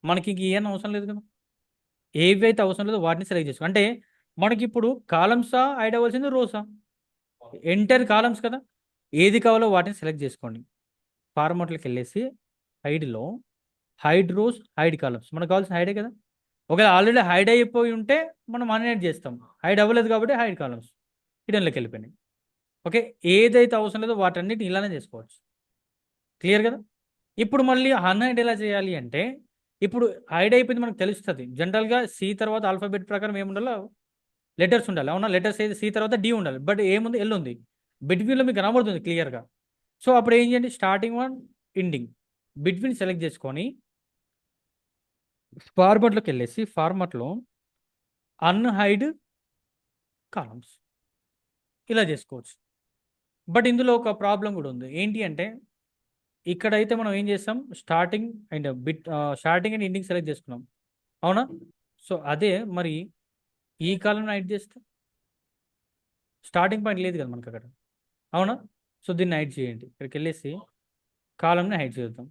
మనకి ఇంక ఏం అవసరం లేదు కదా. ఏవైతే అవసరం లేదో వాటిని సెలెక్ట్ చేసుకో. అంటే మనకి ఇప్పుడు కాలమ్సా హైడ్ అవ్వాల్సింది, రోసా? ఎంటర్ కాలమ్స్ కదా. ఏది కావాలో వాటిని సెలెక్ట్ చేసుకోండి. ఫార్మాట్లోకి వెళ్ళేసి హైడ్లో హైడ్ రోస్ హైడ్ కాలమ్స్, మనకు కావాల్సిన హైడే కదా. ఒకవేళ ఆల్రెడీ హైడ్ అయిపోయి ఉంటే మనం అన్హైడ్ చేస్తాం. హైడ్ అవ్వలేదు కాబట్టి హైడ్ కాలమ్స్ హిడెన్లోకి వెళ్ళిపోయినాయి. ఓకే, ఏదైతే అవసరం లేదో వాటన్నిటిని ఇలానే చేసుకోవచ్చు. క్లియర్ కదా? ఇప్పుడు మళ్ళీ అన్హైడ్ ఎలా చేయాలి అంటే, ఇప్పుడు హైడ్ అయిపోయింది మనకు తెలుస్తుంది. జనరల్గా సి తర్వాత ఆల్ఫాబెట్ ప్రకారం ఏముండాలో లెటర్స్ ఉండాలి. అవునా? లెటర్స్ అయితే సి తర్వాత డి ఉండాలి. బట్ ఏముంది? ఎల్ ఉంది. బిట్వీన్లో మీకు కనబడుతుంది క్లియర్గా. సో అప్పుడు ఏం చేయండి? Starting one, ending, between select చేసుకొని ఫార్మాట్లోకి వెళ్ళేసి ఫార్మాట్లో అన్హైడ్ కాలమ్స్ ఇలా చేసుకోవచ్చు. బట్ ఇందులో ఒక ప్రాబ్లం కూడా ఉంది. ఏంటి అంటే, ఇక్కడైతే మనం ఏం చేస్తాం? Starting and starting and ending select చేసుకున్నాం. అవునా? సో అదే మరి ఈ కాలం హైడ్ చేస్తే స్టార్టింగ్ పాయింట్ లేదు కదా మనకు అక్కడ. అవునా? సో దీన్ని హైడ్ చేయండి. ఇక్కడికి వెళ్ళేసి కాలంని హైడ్ చేద్దాం.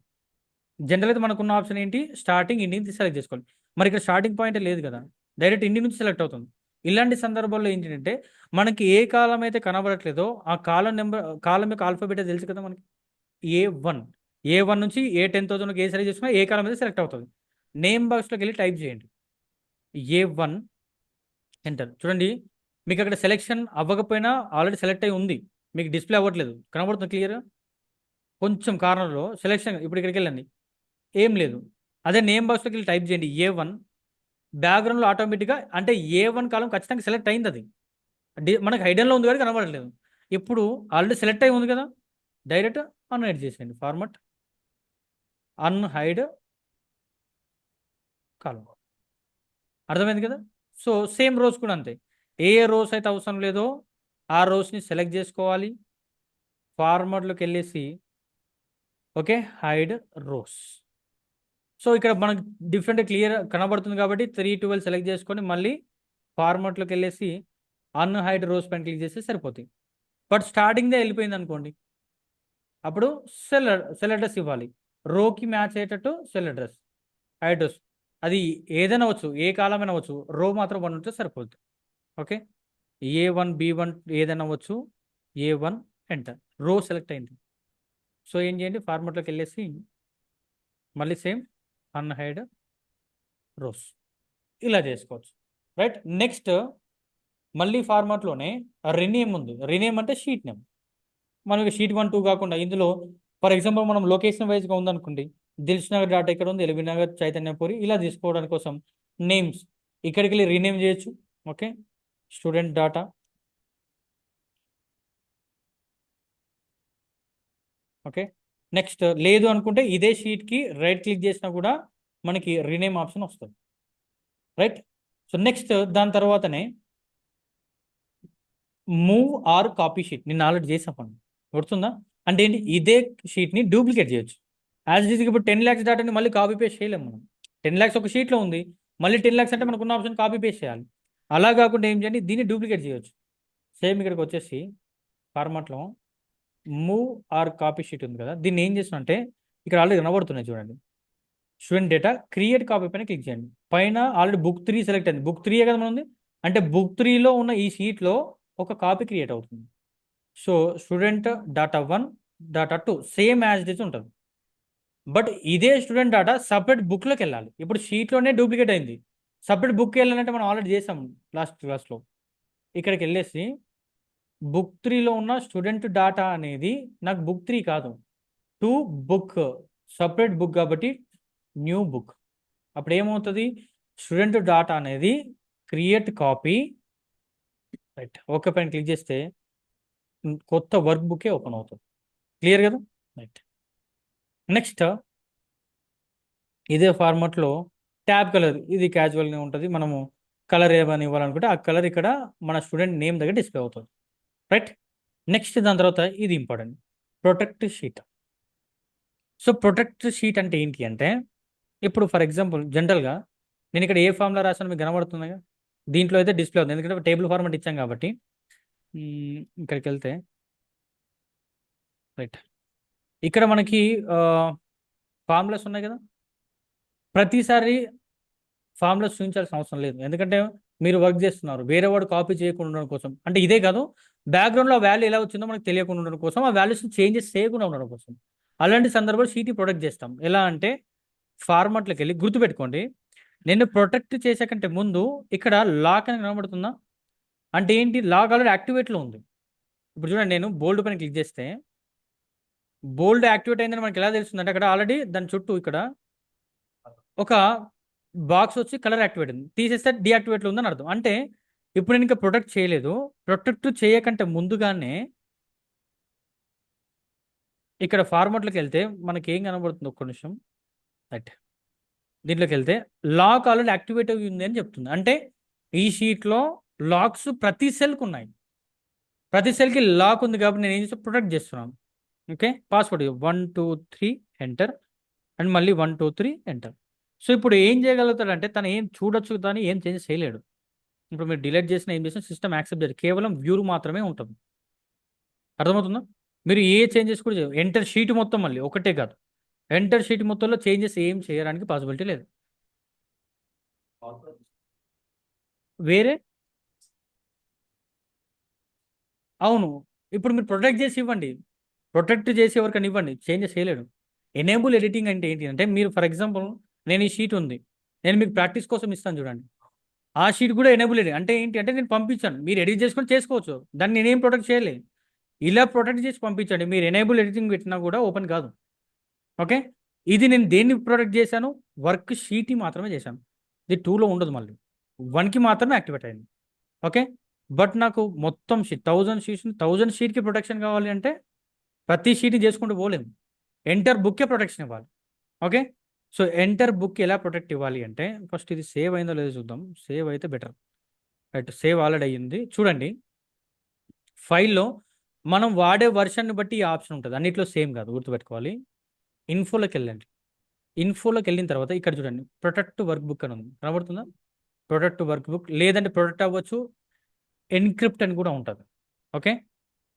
జనరల్ అయితే మనకున్న ఆప్షన్ ఏంటి? స్టార్టింగ్ ఎండింగ్ సెలెక్ట్ చేసుకోవాలి. మరి ఇక్కడ స్టార్టింగ్ పాయింట్ లేదు కదా, డైరెక్ట్ ఎండింగ్ నుంచి సెలెక్ట్ అవుతుంది. ఇలాంటి సందర్భాల్లో ఏంటంటే, మనకి ఏ కాలం అయితే కనబడట్లేదో ఆ కాలం నెంబర్, కాలం యొక్క ఆల్ఫాబెట్ తెలుసు కదా మనకి. ఏ1, ఏ1 నుంచి ఏ10,000 ఏ సెలెక్ట్ చేసుకున్నా ఏ కాలం అయితే సెలెక్ట్ అవుతుంది. నేమ్ బాక్స్లోకి వెళ్ళి టైప్ చేయండి ఏ1, ఎంటర్. చూడండి, మీకు అక్కడ సెలెక్షన్ అవ్వకపోయినా ఆల్రెడీ సెలెక్ట్ అయి ఉంది, మీకు డిస్ప్లే అవ్వట్లేదు. కనబడుతుంది క్లియర్గా. కొంచెం కార్నర్లో సెలెక్షన్, ఇప్పుడు ఇక్కడికి వెళ్ళండి, ఏం లేదు. అదే నేమ్ బాక్స్లోకి వెళ్ళి టైప్ చేయండి ఏ1, బ్యాక్గ్రౌండ్లో ఆటోమేటిక్గా అంటే ఏ1 కాలం ఖచ్చితంగా సెలెక్ట్ అయింది. అది మనకి హైడెన్లో ఉంది కానీ కనబడట్లేదు. ఇప్పుడు ఆల్రెడీ సెలెక్ట్ అయి ఉంది కదా, డైరెక్ట్ అన్హైడ్ చేసేయండి. ఫార్మాట్ అన్హైడ్ కాలం. అర్థమైంది కదా? సో సేమ్ రోస్ కూడా అంతే. ఏ రోస్ అయితే అవసరం లేదో ఆ రోస్ని సెలెక్ట్ చేసుకోవాలి. ఫార్మాట్లోకి వెళ్ళేసి ఓకే, హైడ్ రోస్. సో ఇక్కడ మనకు డిఫరెంట్ క్లియర్ కనబడుతుంది కాబట్టి 312 సెలెక్ట్ చేసుకొని మళ్ళీ ఫార్మాట్లోకి వెళ్ళేసి అన్హైడ్ రోస్ పైన క్లిక్ చేస్తే సరిపోతుంది. బట్ స్టార్టింగ్దే వెళ్ళిపోయింది అనుకోండి, అప్పుడు సెల్ అడ్రస్ ఇవ్వాలి. రోకి మ్యాచ్ అయ్యేటట్టు సెల్ అడ్రస్, అడ్రస్ అది ఏదైనా అవ్వచ్చు, ఏ కాలమైనా అవ్వచ్చు. రో మాత్రం 1 ఉంటే సరిపోద్ది. ఓకే, ఏ1 B1 ఏదైనా అవ్వచ్చు. ఏ1 ఎంటర్, రో సెలెక్ట్ అయింది. సో ఏం చేయండి? ఫార్మాట్లోకి వెళ్ళేసి మళ్ళీ సేమ్ అన్హైడ్ రోస్ ఇలా చేసుకోవచ్చు. రైట్. నెక్స్ట్ మళ్ళీ ఫార్మాట్లోనే రినేమ్ ఉంది. రినేమ్ అంటే షీట్ నేమ్. మనకి షీట్ 1, 2 కాకుండా ఇందులో ఫర్ ఎగ్జాంపుల్ మనం లొకేషన్ వైజ్గా ఉందనుకోండి, దిల్సుఖ్నగర్ డాటా ఇక్కడ ఉంది, ఎల్బీ నగర్, చైతన్యపురి, ఇలా తీసుకోవడానికి కోసం నేమ్స్ ఇక్కడికి వెళ్ళి రీనేమ్ చేయొచ్చు. Okay, student data. Okay, next లేదు అనుకుంటే ఇదే షీట్కి రైట్ క్లిక్ చేసినా కూడా మనకి రీనేమ్ ఆప్షన్ వస్తుంది. రైట్. సో నెక్స్ట్ దాని తర్వాతనే మూవ్ ఆర్ కాపీ షీట్. నేను ఆల్రెడీ చేసాను, గుర్తుందా? అంటే ఏంటి? ఇదే షీట్ని డూప్లికేట్ చేయొచ్చు. యాజ్ ఇట్ ఈస్ ఇప్పుడు 10 lakhs డాటాని మళ్ళీ కాపీ పేస్ట్ చేయలేము మనం. 10 lakhs ఒక షీట్లో ఉంది, మళ్ళీ 10 lakhs అంటే మనకున్న ఆప్షన్ కాపీ పేస్ట్ చేయాలి. అలా కాకుండా ఏం చేయండి? దీన్ని డూప్లికేట్ చేయొచ్చు. సేమ్ ఇక్కడికి వచ్చేసి ఫార్మాట్లో మూవ్ ఆర్ కాపీ షీట్ ఉంది కదా, దీన్ని ఏం చేసిన అంటే ఇక్కడ ఆల్రెడీ కనబడుతున్నాయి చూడండి. స్టూడెంట్ డేటా క్రియేట్ కాపీ పైన క్లిక్ చేయండి. పైన ఆల్రెడీ బుక్ 3 సెలెక్ట్ అయింది. బుక్ 3 కదా మనం ఉంది, అంటే బుక్ 3లో ఉన్న ఈ షీట్లో ఒక కాపీ క్రియేట్ అవుతుంది. So student data 1, data 2 same as it is ఉంటుంది. బట్ ఇదే స్టూడెంట్ డాటా సపరేట్ బుక్లోకి వెళ్ళాలి. ఇప్పుడు షీట్లోనే డూప్లికేట్ అయింది, సపరేట్ బుక్కి వెళ్ళాలంటే మనం ఆల్రెడీ చేసాం లాస్ట్ క్లాస్లో. ఇక్కడికి వెళ్ళేసి బుక్ 3లో ఉన్న స్టూడెంట్ డాటా అనేది నాకు బుక్ 3 కాదు, టు బుక్, సపరేట్ బుక్ కాబట్టి న్యూ బుక్. అప్పుడు ఏమవుతుంది? స్టూడెంట్ డాటా అనేది క్రియేట్ కాపీ. రైట్, ఓకే పైన క్లిక్ చేస్తే కొత్త వర్క్ బుకే ఓపెన్ అవుతుంది. క్లియర్ కదా? రైట్. నెక్స్ట్ ఇదే ఫార్మాట్లో ట్యాబ్ కలర్ ఇది క్యాజువల్గా ఉంటుంది. మనము కలర్ ఏమని ఇవ్వాలనుకుంటే ఆ కలర్ ఇక్కడ మన స్టూడెంట్ నేమ్ దగ్గర డిస్ప్లే అవుతుంది. రైట్. నెక్స్ట్ దాని తర్వాత ఇది important, protect sheet. So protect sheet అంటే ఏంటి అంటే, ఇప్పుడు ఫర్ ఎగ్జాంపుల్ జనరల్గా నేను ఇక్కడ ఏ ఫామ్లో రాసాను మీకు కనబడుతుందిగా, దీంట్లో అయితే డిస్ప్లే అవుతుంది ఎందుకంటే టేబుల్ ఫార్మాట్ ఇచ్చాం కాబట్టి. ఇక్కడికి వెళ్తే రైట్, ఇక్కడ మనకి ఫార్ములాస్ ఉన్నాయి కదా, ప్రతిసారి ఫార్ములాస్ చూపించాల్సిన అవసరం లేదు. ఎందుకంటే మీరు వర్క్ చేస్తున్నారు, వేరే వాడు కాపీ చేయకుండా ఉండడం కోసం. అంటే ఇదే కాదు, బ్యాక్గ్రౌండ్లో ఆ వాల్యూ ఎలా వచ్చిందో మనకు తెలియకుండా ఉండడం కోసం, ఆ వాల్యూస్ని చేంజెస్ చేయకుండా ఉండడం కోసం. అలాంటి సందర్భాలు షీట్ని ప్రొటెక్ట్ చేస్తాం. ఎలా అంటే ఫార్మాట్లోకి వెళ్ళి గుర్తుపెట్టుకోండి, నేను ప్రొటెక్ట్ చేసే కంటే ముందు ఇక్కడ లాక్ అని కనబడుతుందా? అంటే ఏంటి, లాక్ ఆల్రెడీ యాక్టివేట్లో ఉంది. ఇప్పుడు చూడండి, నేను బోల్డ్ పైన క్లిక్ చేస్తే బోల్డ్ యాక్టివేట్ అయిందని మనకి ఎలా తెలుస్తుంది అంటే, అక్కడ ఆల్రెడీ దాని చుట్టూ ఇక్కడ ఒక బాక్స్ వచ్చి కలర్ యాక్టివేట్ ఉంది, తీసేస్తే డీయాక్టివేట్లో ఉందని అర్థం. అంటే ఇప్పుడు నేను ఇంకా ప్రొటెక్ట్ చేయలేదు. ప్రొటెక్ట్ చేయకంటే ముందుగానే ఇక్కడ ఫార్మాట్లోకి వెళ్తే మనకి ఏం కనబడుతుంది, ఒక్క నిమిషం. రైట్, దీంట్లోకి వెళ్తే లాక్ ఆల్రెడీ యాక్టివేట్ అయి ఉంది అని చెప్తుంది. అంటే ఈ షీట్లో లాక్స్ ప్రతి సెల్కి ఉన్నాయి. ప్రతి సెల్కి లాక్ ఉంది కాబట్టి నేను ఏం చేస్తే ప్రొటెక్ట్ చేస్తున్నాను. ఓకే, పాస్వర్డ్ 123 ఎంటర్, అండ్ మళ్ళీ 123 ఎంటర్. సో ఇప్పుడు ఏం చేయగలుగుతాడంటే తను ఏం చూడొచ్చు, కానీ ఏం చేంజెస్ చేయలేడు. ఇప్పుడు మీరు డిలీట్ చేసిన ఏం చేసినా సిస్టమ్ యాక్సెప్ట్ చేయదు, కేవలం వ్యూ మాత్రమే ఉంటుంది. అర్థమవుతుందా? మీరు ఏ చేంజెస్ కూడా చేయరు. ఎంటర్ షీట్ మొత్తం మళ్ళీ ఒకటే కాదు, ఎంటర్ షీట్ మొత్తంలో చేంజెస్ ఏం చేయడానికి పాసిబిలిటీ లేదు. వేరే, అవును. ఇప్పుడు మీరు ప్రొటెక్ట్ చేసి ఇవ్వండి, ప్రొటెక్ట్ చేసి ఎవరికైనా ఇవ్వండి, చేంజెస్ చేయలేడు. ఎనేబుల్ ఎడిటింగ్ అంటే ఏంటి అంటే, మీరు ఫర్ ఎగ్జాంపుల్ నేను ఈ షీట్ ఉంది, నేను మీకు ప్రాక్టీస్ కోసం ఇస్తాను చూడండి, ఆ షీట్ కూడా ఎనేబుల్ ఎడిటింగ్ అంటే ఏంటి అంటే, నేను పంపించాను, మీరు ఎడిట్ చేసుకొని చేసుకోవచ్చు, దాన్ని నేనేం ప్రొటెక్ట్ చేయలే. ఇలా ప్రొటెక్ట్ చేసి పంపించండి, మీరు ఎనేబుల్ ఎడిటింగ్ పెట్టినా కూడా ఓపెన్ కాదు. ఓకే, ఇది నేను దేన్ని ప్రొటెక్ట్ చేశాను, వర్క్ షీట్ మాత్రమే చేశాను. ఇది 2లో ఉండదు, మళ్ళీ 1కి మాత్రమే యాక్టివేట్ అయింది. ఓకే, బట్ నాకు మొత్తం షీట్ 1000 షీట్కి ప్రొటెక్షన్ కావాలి అంటే ప్రతి షీట్ని చేసుకుంటూ పోలేము. ఎంటర్ బుక్కే ప్రొటెక్షన్ ఇవ్వాలి. ఓకే, సో ఎంటర్ బుక్ ఎలా ప్రొటెక్ట్ ఇవ్వాలి అంటే, ఫస్ట్ ఇది సేవ్ అయిందో లేదో చూద్దాం. సేవ్ అయితే బెటర్. రైట్, సేవ్ ఆల్రెడీ అయ్యింది. చూడండి, ఫైల్లో మనం వాడే వర్షన్ని బట్టి ఈ ఆప్షన్ ఉంటుంది, అన్నిట్లో సేమ్ కాదు, గుర్తుపెట్టుకోవాలి. ఇన్ఫోలోకి వెళ్ళండి. ఇన్ఫోలోకి వెళ్ళిన తర్వాత ఇక్కడ చూడండి, ప్రొటెక్ట్ వర్క్ బుక్ అని ఉంది, కనబడుతుందా? ప్రొటెక్ట్ వర్క్ బుక్, లేదంటే ప్రొటెక్ట్ అవ్వచ్చు, ఎన్క్రిప్ట్ అని కూడా ఉంటుంది. Okay,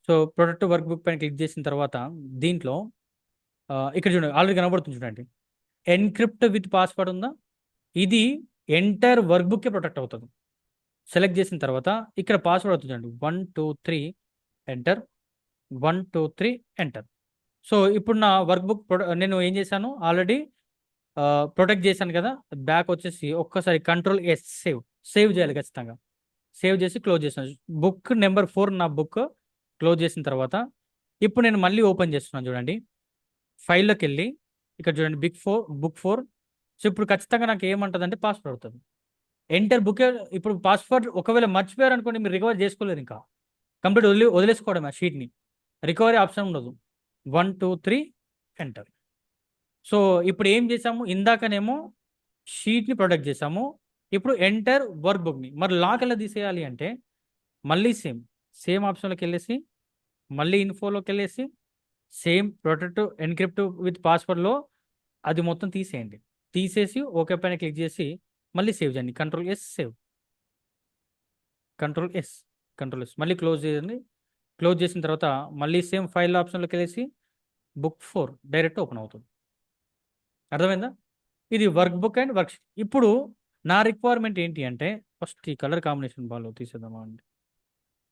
so protect work book పైన క్లిక్ చేసిన తర్వాత దీంట్లో ఇక్కడ చూడండి, ఆల్రెడీ కనబడుతుంది చూడండి, ఎన్క్రిప్ట్ విత్ పాస్వర్డ్ ఉందా, ఇది ఎంటైర్ వర్క్ బుక్కే ప్రొటెక్ట్ అవుతుంది. సెలెక్ట్ చేసిన తర్వాత ఇక్కడ పాస్వర్డ్ అవుతుంది చూడండి, 123 ఎంటర్, 123 ఎంటర్. సో ఇప్పుడు నా వర్క్ బుక్ నేను ఏం చేశాను, ఆల్రెడీ ప్రొటెక్ట్ చేశాను కదా. బ్యాక్ వచ్చేసి ఒక్కసారి కంట్రోల్ S, సేవ్, సేవ్ చేయాలి ఖచ్చితంగా. సేవ్ చేసి క్లోజ్ చేసాను. బుక్ నెంబర్ 4 నా బుక్ క్లోజ్ చేసిన తర్వాత ఇప్పుడు నేను మళ్ళీ ఓపెన్ చేస్తున్నాను చూడండి, ఫైల్లోకి వెళ్ళి ఇక్కడ చూడండి, బుక్ 4. సో ఇప్పుడు ఖచ్చితంగా నాకు ఏమంటుంది అంటే పాస్వర్డ్ అవుతుంది. ఎంటర్ బుక్, ఇప్పుడు పాస్వర్డ్ ఒకవేళ మర్చిపోయారు అనుకోండి, మీరు రికవర్ చేసుకోలేదు, ఇంకా కంప్లీట్ వదిలేసుకోవడం ఆ షీట్ని, రికవరీ ఆప్షన్ ఉండదు. 123 ఎంటర్. సో ఇప్పుడు ఏం చేసాము, ఇందాకనేమో షీట్ని ప్రొటెక్ట్ చేసాము, ఇప్పుడు ఎంటర్ వర్క్ బుక్ని. మరి లాక్ ఎలా తీసేయాలి అంటే, మళ్ళీ సేమ్ ఆప్షన్లోకి వెళ్ళేసి, మళ్ళీ ఇన్ఫోలోకి వెళ్ళేసి, సేమ్ ప్రొటెక్ట్ ఎన్క్రిప్ట్ విత్ పాస్వర్డ్లో అది మొత్తం తీసేయండి. తీసేసి ఓకే పైన క్లిక్ చేసి మళ్ళీ సేవ్ చేయండి, control S, save, control S మళ్ళీ క్లోజ్ చేయండి. క్లోజ్ చేసిన తర్వాత మళ్ళీ సేమ్ ఫైల్ ఆప్షన్లోకి వెళ్ళేసి బుక్ 4 డైరెక్ట్ ఓపెన్ అవుతుంది. అర్థమైందా? ఇది work book and work sheet. ఇప్పుడు నా రిక్వైర్మెంట్ ఏంటి అంటే, ఫస్ట్ ఈ కలర్ కాంబినేషన్ బాగా తీసేద్దామా అండి.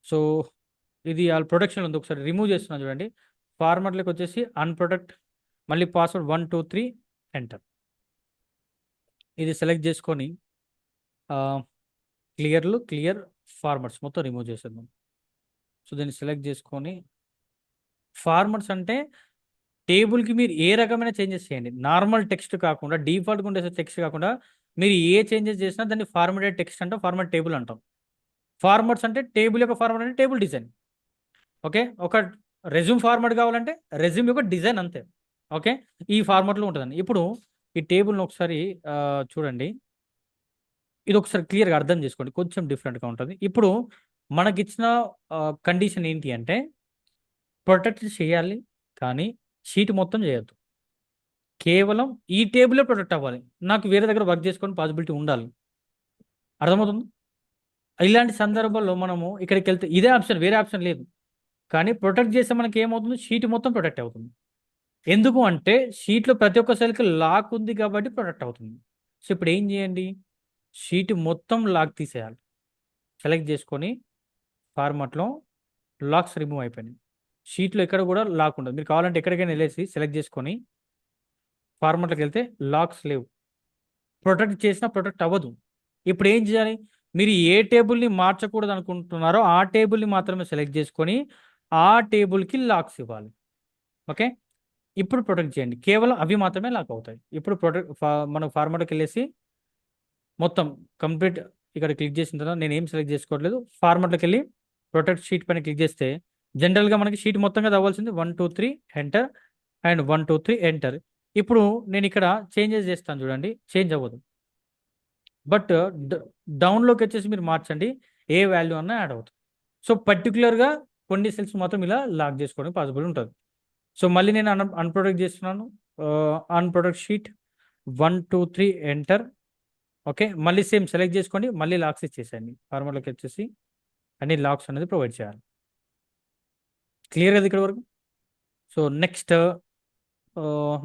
సో ఇది వాళ్ళ ప్రొటెక్షన్ ఉంది, ఒకసారి రిమూవ్ చేస్తున్నా చూడండి. ఫార్మాట్లోకి వచ్చేసి అన్ప్రొటెక్ట్, మళ్ళీ పాస్వర్డ్ 123 ఎంటర్. ఇది సెలెక్ట్ చేసుకొని క్లియర్ ఫార్మాట్స్ మొత్తం రిమూవ్ చేసేద్దాం. సో దీన్ని సెలెక్ట్ చేసుకొని, ఫార్మాట్స్ అంటే టేబుల్కి మీరు ఏ రకమైన చేంజెస్ చేయండి, నార్మల్ టెక్స్ట్ కాకుండా, డిఫాల్ట్గా ఉండే టెక్స్ట్ కాకుండా మీరు ఏ చేంజెస్ చేసినా దాన్ని ఫార్మాటెడ్ టెక్స్ట్ అంటాం, ఫార్మాట్ టేబుల్ అంటాం. ఫార్మాట్స్ అంటే టేబుల్ యొక్క ఫార్మాట్ అంటే టేబుల్ డిజైన్. ఓకే, ఒక రెజ్యూమ్ ఫార్మాట్ కావాలంటే రెజ్యూమ్ యొక్క డిజైన్ అంతే. ఓకే, ఈ ఫార్మాట్లో ఉంటుందండి. ఇప్పుడు ఈ టేబుల్ని ఒకసారి చూడండి, ఇది ఒకసారి క్లియర్గా అర్థం చేసుకోండి, కొంచెం డిఫరెంట్గా ఉంటుంది. ఇప్పుడు మనకిచ్చిన కండిషన్ ఏంటి అంటే, ప్రొటెక్ట్ చేయాలి కానీ షీట్ మొత్తం చేయొద్దు, కేవలం ఈ టేబులే ప్రొటెక్ట్ అవ్వాలి, నాకు వేరే దగ్గర వర్క్ చేసుకొని పాసిబిలిటీ ఉండాలి. అర్థమవుతుంది? ఇలాంటి సందర్భాల్లో మనము ఇక్కడికి వెళ్తే ఇదే ఆప్షన్, వేరే ఆప్షన్ లేదు. కానీ ప్రొటెక్ట్ చేస్తే మనకి ఏమవుతుంది, షీట్ మొత్తం ప్రొటెక్ట్ అవుతుంది. ఎందుకు అంటే షీట్లో ప్రతి ఒక్క సెల్కి లాక్ ఉంది కాబట్టి ప్రొటెక్ట్ అవుతుంది. సో ఇప్పుడు ఏం చేయండి, షీట్ మొత్తం లాక్ తీసేయాలి. సెలెక్ట్ చేసుకొని ఫార్మాట్లో లాక్స్ రిమూవ్ అయిపోయినాయి, షీట్లో ఎక్కడ కూడా లాక్ ఉండదు. మీరు కావాలంటే ఎక్కడికైనా వెళ్ళేసి సెలెక్ట్ చేసుకొని ఫార్మాట్లోకి వెళ్తే లాక్స్ లేవు, ప్రొటెక్ట్ చేసినా ప్రొటెక్ట్ అవ్వదు. ఇప్పుడు ఏం చేయాలి? మీరు ఏ టేబుల్ని మార్చకూడదు అనుకుంటున్నారో ఆ టేబుల్ని మాత్రమే సెలెక్ట్ చేసుకొని ఆ టేబుల్కి లాక్స్ ఇవ్వాలి. ఓకే, ఇప్పుడు ప్రొటెక్ట్ చేయండి, కేవలం అవి మాత్రమే లాక్ అవుతాయి. ఇప్పుడు మనం ఫార్మాట్కి వెళ్ళేసి మొత్తం కంప్లీట్ ఇక్కడ క్లిక్ చేసిన తర్వాత నేను ఏం సెలెక్ట్ చేసుకోవట్లేదు, ఫార్మాట్లోకి వెళ్ళి ప్రొటెక్ట్ షీట్ పైన క్లిక్ చేస్తే జనరల్గా మనకి షీట్ మొత్తంగా అవ్వాల్సింది 1 2 3 ఎంటర్ అండ్ 1 2 3 ఎంటర్. ఇప్పుడు నేను ఇక్కడ చేంజెస్ చేస్తాను చూడండి, చేంజ్ అవ్వదు. బట్ డౌన్లోకి వచ్చేసి మీరు మార్చండి, ఏ వాల్యూ అన్నా యాడ్ అవుతుంది. సో పర్టికులర్గా కొన్ని సెల్స్ మాత్రం ఇలా లాక్ చేసుకోవడానికి పాసిబుల్ ఉంటుంది. సో మళ్ళీ నేను అన్ప్రొటెక్ట్ చేస్తున్నాను, అన్ప్రొటెక్ట్ షీట్ 1 2 3 ఎంటర్. ఓకే, మళ్ళీ సేమ్ సెలెక్ట్ చేసుకోండి, మళ్ళీ లాక్స్ ఇచ్చేసేయండి, ఫార్మాట్లోకి వచ్చేసి అన్ని లాక్స్ అనేది ప్రొవైడ్ చేయాలి. క్లియర్ కదా ఇక్కడ వరకు? సో నెక్స్ట్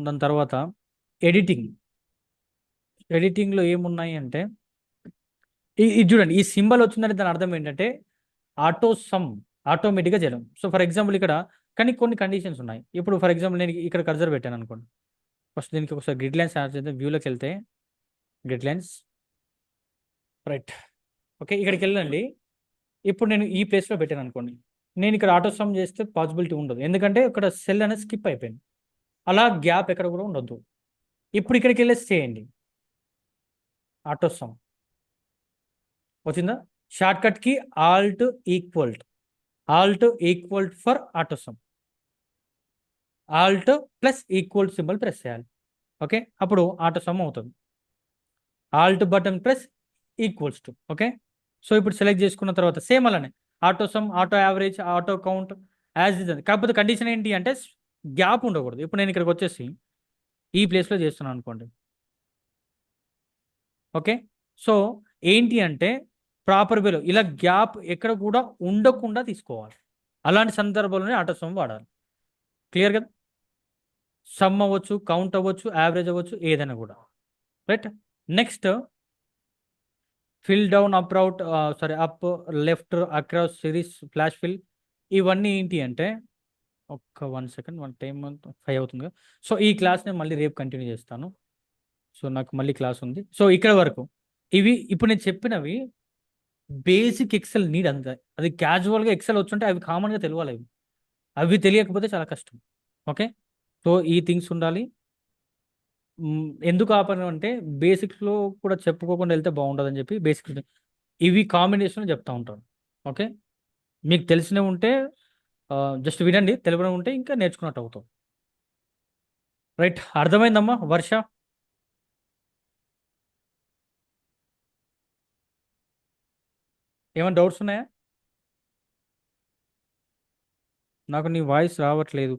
దాని తర్వాత ఎడిటింగ్. ఎడిటింగ్లో ఏమున్నాయి అంటే ఇది చూడండి, ఈ సింబల్ వచ్చిందంటే దాని అర్థం ఏంటంటే ఆటో సమ్, ఆటోమేటిక్గా చేయడం. సో ఫర్ ఎగ్జాంపుల్ ఇక్కడ కానీ కొన్ని కండిషన్స్ ఉన్నాయి. ఇప్పుడు ఫర్ ఎగ్జాంపుల్ నేను ఇక్కడ కర్సర్ పెట్టాను అనుకోండి, ఫస్ట్ దీనికి ఒకసారి గ్రిడ్ లైన్స్ యాడ్ చేద్దాం. వ్యూలోకి వెళ్తే గ్రిడ్ లైన్స్, రైట్. ఓకే, ఇక్కడికి వెళ్ళండి. ఇప్పుడు నేను ఈ ప్లేస్లో పెట్టాను అనుకోండి, నేను ఇక్కడ ఆటో సమ్ చేస్తే పాసిబిలిటీ ఉండదు, ఎందుకంటే ఇక్కడ సెల్ అనేది స్కిప్ అయిపోయింది. అలా గ్యాప్ ఎక్కడ కూడా ఉండొద్దు. ఇప్పుడు ఇక్కడికి వెళ్ళేసి చేయండి, ఆటో సమ్ వచ్చిందా? షార్ట్ కట్ కి Alt equal, Alt equal for auto some, Alt plus equal symbol press చేయాలి. ఓకే, అప్పుడు ఆటో సమ్ అవుతుంది. Alt button plus equals to. Okay, so ఇప్పుడు సెలెక్ట్ చేసుకున్న తర్వాత సేమ్ అలానే auto some, auto average, auto count as is అది. కాకపోతే condition ఏంటి అంటే గ్యాప్ ఉండకూడదు. ఇప్పుడు నేను ఇక్కడికి వచ్చేసి ఈ ప్లేస్లో చేస్తున్నాను అనుకోండి. ఓకే, సో ఏంటి అంటే ప్రాపర్ వేలో ఇలా గ్యాప్ ఎక్కడ కూడా ఉండకుండా తీసుకోవాలి. అలాంటి సందర్భంలోనే ఆటో సమ్ వాడాలి. క్లియర్ కదా? సమ్ అవ్వచ్చు, కౌంట్ అవ్వచ్చు, యావరేజ్ అవ్వచ్చు, ఏదైనా కూడా. Right. Next fill down, up right, sorry up, left, across, series, flash fill, ఇవన్నీ ఏంటి అంటే ఒక్క 1 సెకండ్, 1 టైం 5 అవుతుంది కదా. సో ఈ క్లాస్ నేను మళ్ళీ రేపు కంటిన్యూ చేస్తాను. సో నాకు మళ్ళీ క్లాస్ ఉంది. సో ఇక్కడ వరకు ఇవి ఇప్పుడు నేను చెప్పినవి బేసిక్ ఎక్సెల్ నీడ్ అంతే. అది క్యాజువల్గా ఎక్సెల్ వచ్చుంటే అవి కామన్గా తెలియాలి. అవి అవి తెలియకపోతే చాలా కష్టం. ఓకే, సో ఈ థింగ్స్ ఉండాలి. ఎందుకు ఆపను అంటే బేసిక్స్లో కూడా చెప్పుకోకుండా వెళ్తే బాగుంటుందని చెప్పి బేసిక్స్ ఇవి కాంబినేషన్ చెప్తా ఉంటాను. ఓకే, మీకు తెలిసినవి ఉంటే జస్ట్ వినండి, తెలియని ఉంటే ఇంకా నేర్చుకున్నట్టు అవుతాం. రైట్, అర్థమైందమ్మా వర్ష? ఏమైనా డౌట్స్ ఉన్నాయా? నాకు నీ వాయిస్ రావట్లేదు.